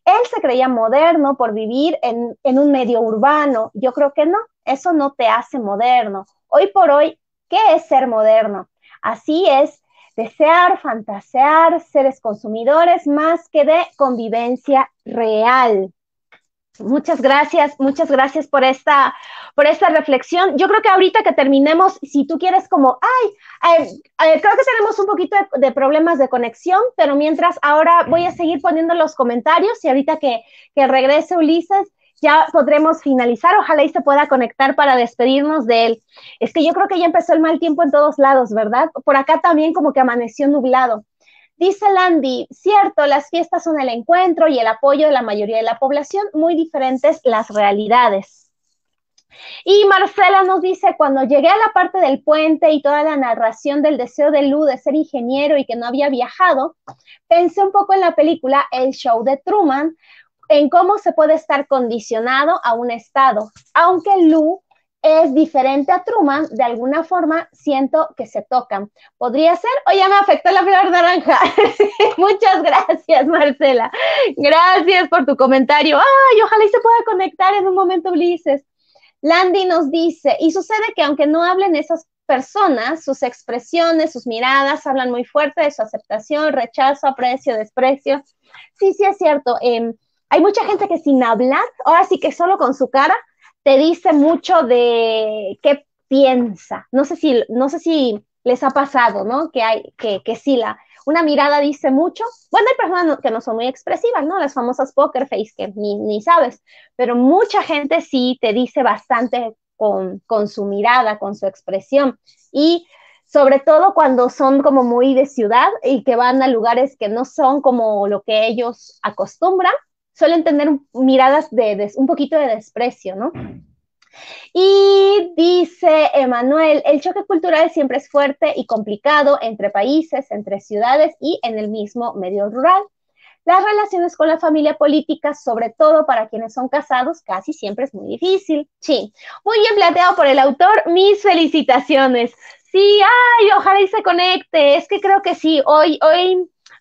Él se creía moderno por vivir en un medio urbano. Yo creo que no, eso no te hace moderno. Hoy por hoy, ¿qué es ser moderno? Así es, desear, fantasear, seres consumidores más que de convivencia real. Muchas gracias por esta reflexión. Yo creo que ahorita que terminemos, si tú quieres como, creo que tenemos un poquito de problemas de conexión, pero mientras ahora voy a seguir poniendo los comentarios, y ahorita que regrese Ulises, ya podremos finalizar. Ojalá y se pueda conectar para despedirnos de él. Es que yo creo que ya empezó el mal tiempo en todos lados, ¿verdad? Por acá también como que amaneció nublado. Dice Landy, cierto, las fiestas son el encuentro y el apoyo de la mayoría de la población, muy diferentes las realidades. Y Marcela nos dice, cuando llegué a la parte del puente y toda la narración del deseo de Lu de ser ingeniero y que no había viajado, pensé un poco en la película El Show de Truman, en cómo se puede estar condicionado a un estado. Aunque Lu es diferente a Truman, de alguna forma siento que se tocan. ¿Podría ser? ¿O ya me afectó la flor naranja? Muchas gracias, Marcela. Gracias por tu comentario. Ojalá y se pueda conectar en un momento, Ulises. Landy nos dice, y sucede que aunque no hablen esas personas, sus expresiones, sus miradas hablan muy fuerte de su aceptación, rechazo, aprecio, desprecio. Sí, sí es cierto. Hay mucha gente que sin hablar, ahora sí que solo con su cara, te dice mucho de qué piensa. No sé si les ha pasado, ¿no? Que sí, una mirada dice mucho. Bueno, hay personas que no son muy expresivas, ¿no? Las famosas poker face que ni sabes, pero mucha gente sí te dice bastante con su mirada, con su expresión. Y sobre todo cuando son como muy de ciudad y que van a lugares que no son como lo que ellos acostumbran, suelen tener miradas de un poquito de desprecio, ¿no? Y dice Emanuel, el choque cultural siempre es fuerte y complicado entre países, entre ciudades y en el mismo medio rural. Las relaciones con la familia política, sobre todo para quienes son casados, casi siempre es muy difícil. Sí, muy bien planteado por el autor. Mis felicitaciones. Sí, ay, ojalá y se conecte. Es que creo que sí. Hoy,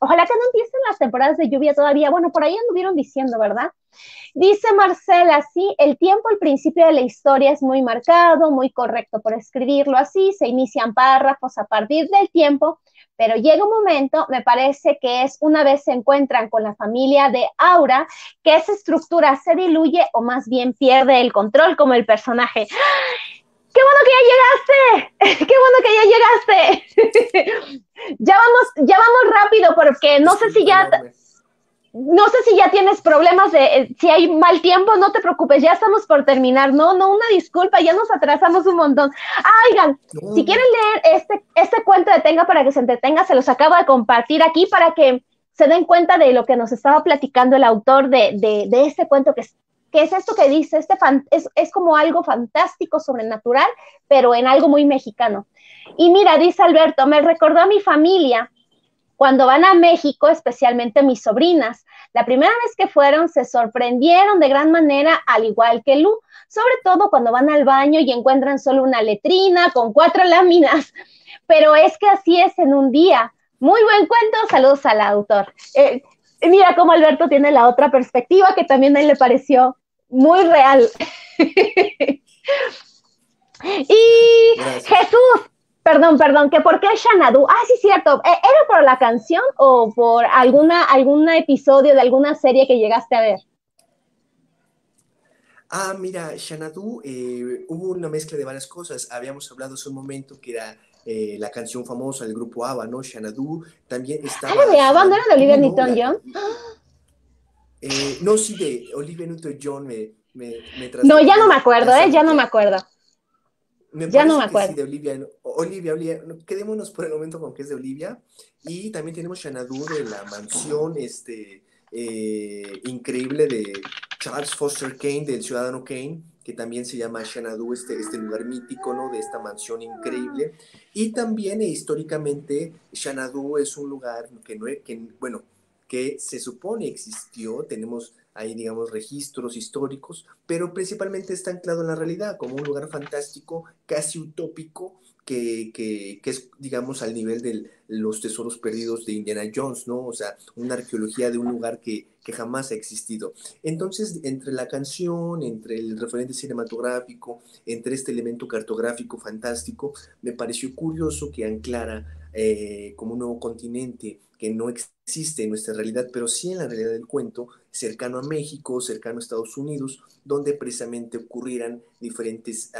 ojalá que no empiecen las temporadas de lluvia todavía. Bueno, por ahí anduvieron diciendo, ¿verdad? Dice Marcela, sí, el tiempo al principio de la historia es muy marcado, muy correcto por escribirlo así, se inician párrafos a partir del tiempo, pero llega un momento, me parece que es una vez se encuentran con la familia de Aura, que esa estructura se diluye o más bien pierde el control como el personaje. ¡Qué bueno que ya llegaste! ¡Qué bueno que ya llegaste! ya vamos rápido porque no sé si ya... No sé si ya tienes problemas si hay mal tiempo, no te preocupes, ya estamos por terminar. No, una disculpa, ya nos atrasamos un montón. Oigan, si quieren leer este cuento de Tenga para que se entretenga, se los acabo de compartir aquí para que se den cuenta de lo que nos estaba platicando el autor de este cuento, que es esto que dice, es como algo fantástico, sobrenatural, pero en algo muy mexicano. Y mira, dice Alberto, me recordó a mi familia, cuando van a México, especialmente mis sobrinas. La primera vez que fueron se sorprendieron de gran manera, al igual que Lu, sobre todo cuando van al baño y encuentran solo una letrina con 4 láminas. Pero es que así es en un día. Muy buen cuento, saludos al autor. Mira cómo Alberto tiene la otra perspectiva que también a él le pareció muy real. Y gracias. Jesús, perdón, que por qué Xanadu. Sí, cierto. ¿Era por la canción o por algún episodio de alguna serie que llegaste a ver? Mira, Xanadu, hubo una mezcla de varias cosas. Habíamos hablado hace un momento que era la canción famosa del grupo ABBA, ¿no? Xanadu. También estaba... ¿Era de ABBA? ¿No era de Olivia Newton-John? No, sí, de Olivia Newton-John no, ya no me acuerdo, ya no me acuerdo. Ya no me acuerdo. Sí, de Olivia, quedémonos por el momento con que es de Olivia. Y también tenemos Xanadu de la mansión increíble de Charles Foster Kane, del Ciudadano Kane, que también se llama Xanadu, este lugar mítico, ¿no? De esta mansión increíble. Y también históricamente Xanadu es un lugar que se supone existió, tenemos ahí, digamos, registros históricos, pero principalmente está anclado en la realidad, como un lugar fantástico, casi utópico, que es, digamos, al nivel de los tesoros perdidos de Indiana Jones, ¿no? O sea, una arqueología de un lugar que jamás ha existido. Entonces, entre la canción, entre el referente cinematográfico, entre este elemento cartográfico fantástico, me pareció curioso que anclara como un nuevo continente que no existe en nuestra realidad, pero sí en la realidad del cuento, cercano a México, cercano a Estados Unidos, donde precisamente ocurrieran diferentes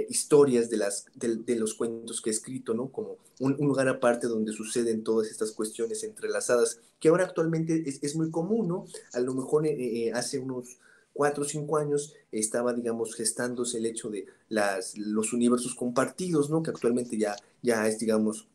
historias de los cuentos que he escrito, ¿no? Como un lugar aparte donde suceden todas estas cuestiones entrelazadas, que ahora actualmente es muy común, ¿no? A lo mejor hace unos 4 o 5 años estaba, digamos, gestándose el hecho de los universos compartidos, ¿no? Que actualmente ya es, digamos,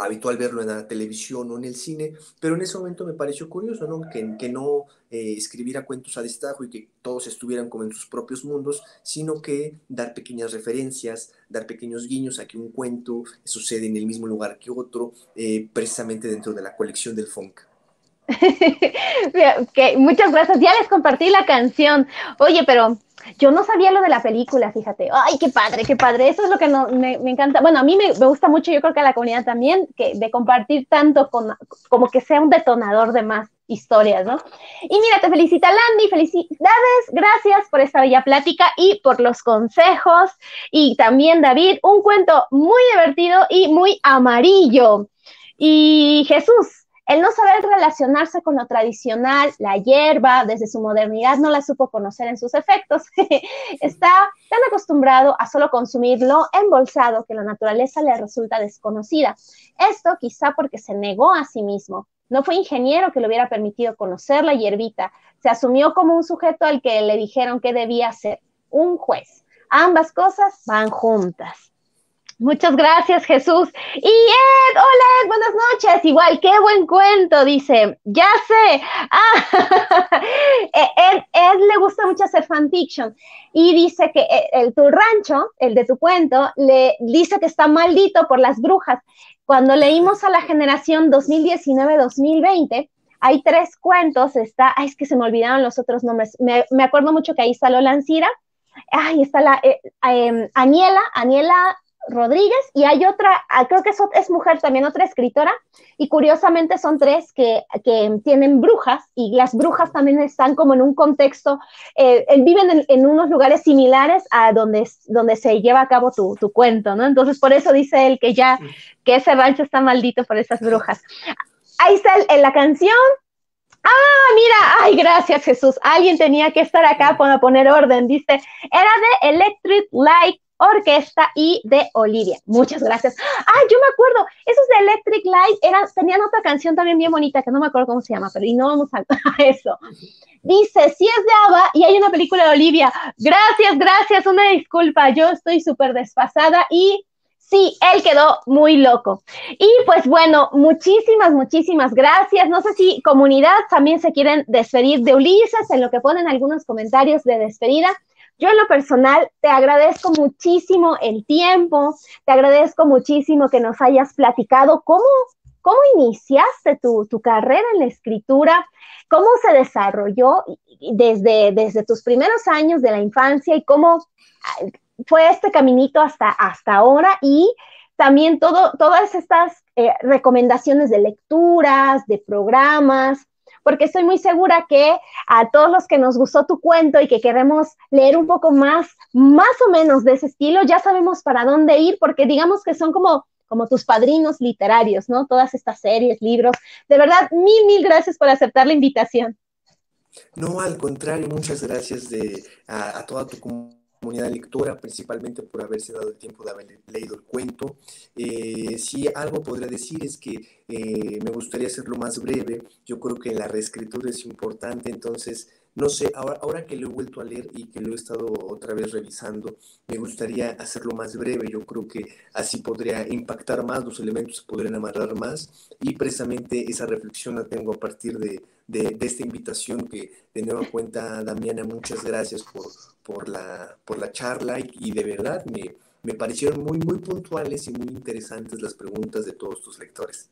habitual verlo en la televisión o en el cine, pero en ese momento me pareció curioso, ¿no? Que no escribiera cuentos a destajo y que todos estuvieran como en sus propios mundos, sino que dar pequeñas referencias, dar pequeños guiños a que un cuento sucede en el mismo lugar que otro, precisamente dentro de la colección del funk. Okay, muchas gracias, ya les compartí la canción. Oye, pero yo no sabía lo de la película, fíjate. Ay, qué padre, eso es lo que me encanta. Bueno, a mí me gusta mucho, yo creo que a la comunidad también, de compartir tanto como que sea un detonador de más. historias, ¿no? Y mira, te felicita Landy, felicidades, gracias por esta bella plática y por los consejos. Y también David, un cuento muy divertido y muy amarillo. Y Jesús, el no saber relacionarse con lo tradicional, la hierba, desde su modernidad, no la supo conocer en sus efectos. Está tan acostumbrado a solo consumir lo embolsado que la naturaleza le resulta desconocida. Esto quizá porque se negó a sí mismo. No fue ingeniero que le hubiera permitido conocer la hierbita. Se asumió como un sujeto al que le dijeron que debía ser un juez. Ambas cosas van juntas. Muchas gracias, Jesús. Y Ed, hola Ed, buenas noches. Igual, qué buen cuento, dice. Ya sé. Ed le gusta mucho hacer fanfiction y dice que tu rancho, el de tu cuento, le dice que está maldito por las brujas. Cuando leímos a la generación 2019-2020, hay 3 cuentos. Es que se me olvidaron los otros nombres. Me acuerdo mucho que ahí está Lola Ancira, está la Aniela Rodríguez, y hay otra, creo que es mujer también, otra escritora, y curiosamente son 3 que tienen brujas, y las brujas también están como en un contexto, viven en unos lugares similares a donde se lleva a cabo tu cuento, ¿no? Entonces por eso dice él que ese rancho está maldito por esas brujas. Ahí está la canción. Mira, ay, gracias Jesús, alguien tenía que estar acá para poner orden, dice, era de Electric Light Orquesta y de Olivia. Muchas gracias. Yo me acuerdo, esos de Electric Light tenían otra canción también bien bonita, que no me acuerdo cómo se llama, pero y no vamos a eso. Dice, sí es de ABBA y hay una película de Olivia. Gracias, una disculpa, yo estoy súper desfasada y sí, él quedó muy loco. Y pues bueno, muchísimas gracias. No sé si comunidad también se quieren despedir de Ulises, en lo que ponen algunos comentarios de despedida. Yo en lo personal te agradezco muchísimo el tiempo, te agradezco muchísimo que nos hayas platicado cómo iniciaste tu carrera en la escritura, cómo se desarrolló desde tus primeros años de la infancia y cómo fue este caminito hasta ahora, y también todas estas recomendaciones de lecturas, de programas, porque estoy muy segura que a todos los que nos gustó tu cuento y que queremos leer un poco más o menos de ese estilo, ya sabemos para dónde ir, porque digamos que son como tus padrinos literarios, ¿no? Todas estas series, libros. De verdad, mil gracias por aceptar la invitación. No, al contrario, muchas gracias a toda tu comunidad lectora, principalmente por haberse dado el tiempo de haber leído el cuento. Si algo podría decir es que me gustaría hacerlo más breve. Yo creo que la reescritura es importante, entonces, no sé, ahora que lo he vuelto a leer y que lo he estado otra vez revisando, me gustaría hacerlo más breve. Yo creo que así podría impactar más, los elementos se podrían amarrar más, y precisamente esa reflexión la tengo a partir de esta invitación que de nueva cuenta, Damiana, muchas gracias por la charla, y de verdad me parecieron muy puntuales y muy interesantes las preguntas de todos tus lectores.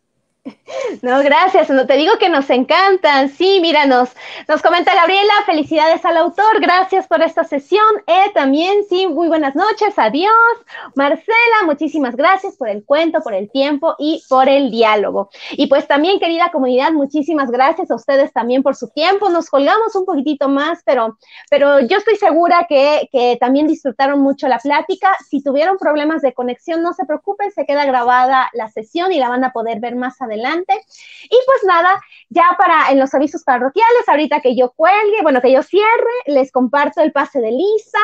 No, gracias, no, te digo que nos encantan. Sí, mira, nos comenta Gabriela, felicidades al autor, gracias por esta sesión. También, sí, muy buenas noches, adiós. Marcela, muchísimas gracias por el cuento, por el tiempo y por el diálogo. Y pues también, querida comunidad, muchísimas gracias a ustedes también por su tiempo. Nos colgamos un poquitito más, pero yo estoy segura que también disfrutaron mucho la plática. Si tuvieron problemas de conexión, no se preocupen, se queda grabada la sesión y la van a poder ver más adelante. Y pues nada, ya en los avisos parroquiales, ahorita que yo cuelgue, que yo cierre, les comparto el pase de Lisa,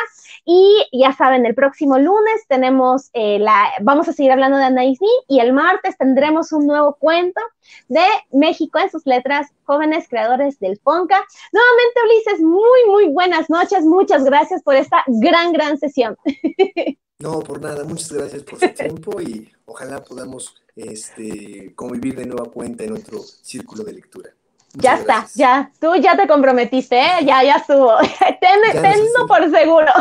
y ya saben, el próximo lunes vamos a seguir hablando de Anaïs Nin, y el martes tendremos un nuevo cuento de México en sus letras, jóvenes creadores del Ponca. Nuevamente, Ulises, muy buenas noches, muchas gracias por esta gran sesión. No, por nada, muchas gracias por su tiempo y ojalá podamos convivir de nueva cuenta en otro círculo de lectura. Ya está, ya, tú ya te comprometiste, ya estuvo. Tenlo por seguro.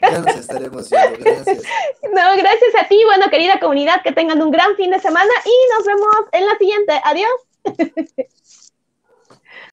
Ya nos estaremos viendo, gracias. No, gracias a ti, querida comunidad, que tengan un gran fin de semana y nos vemos en la siguiente. Adiós.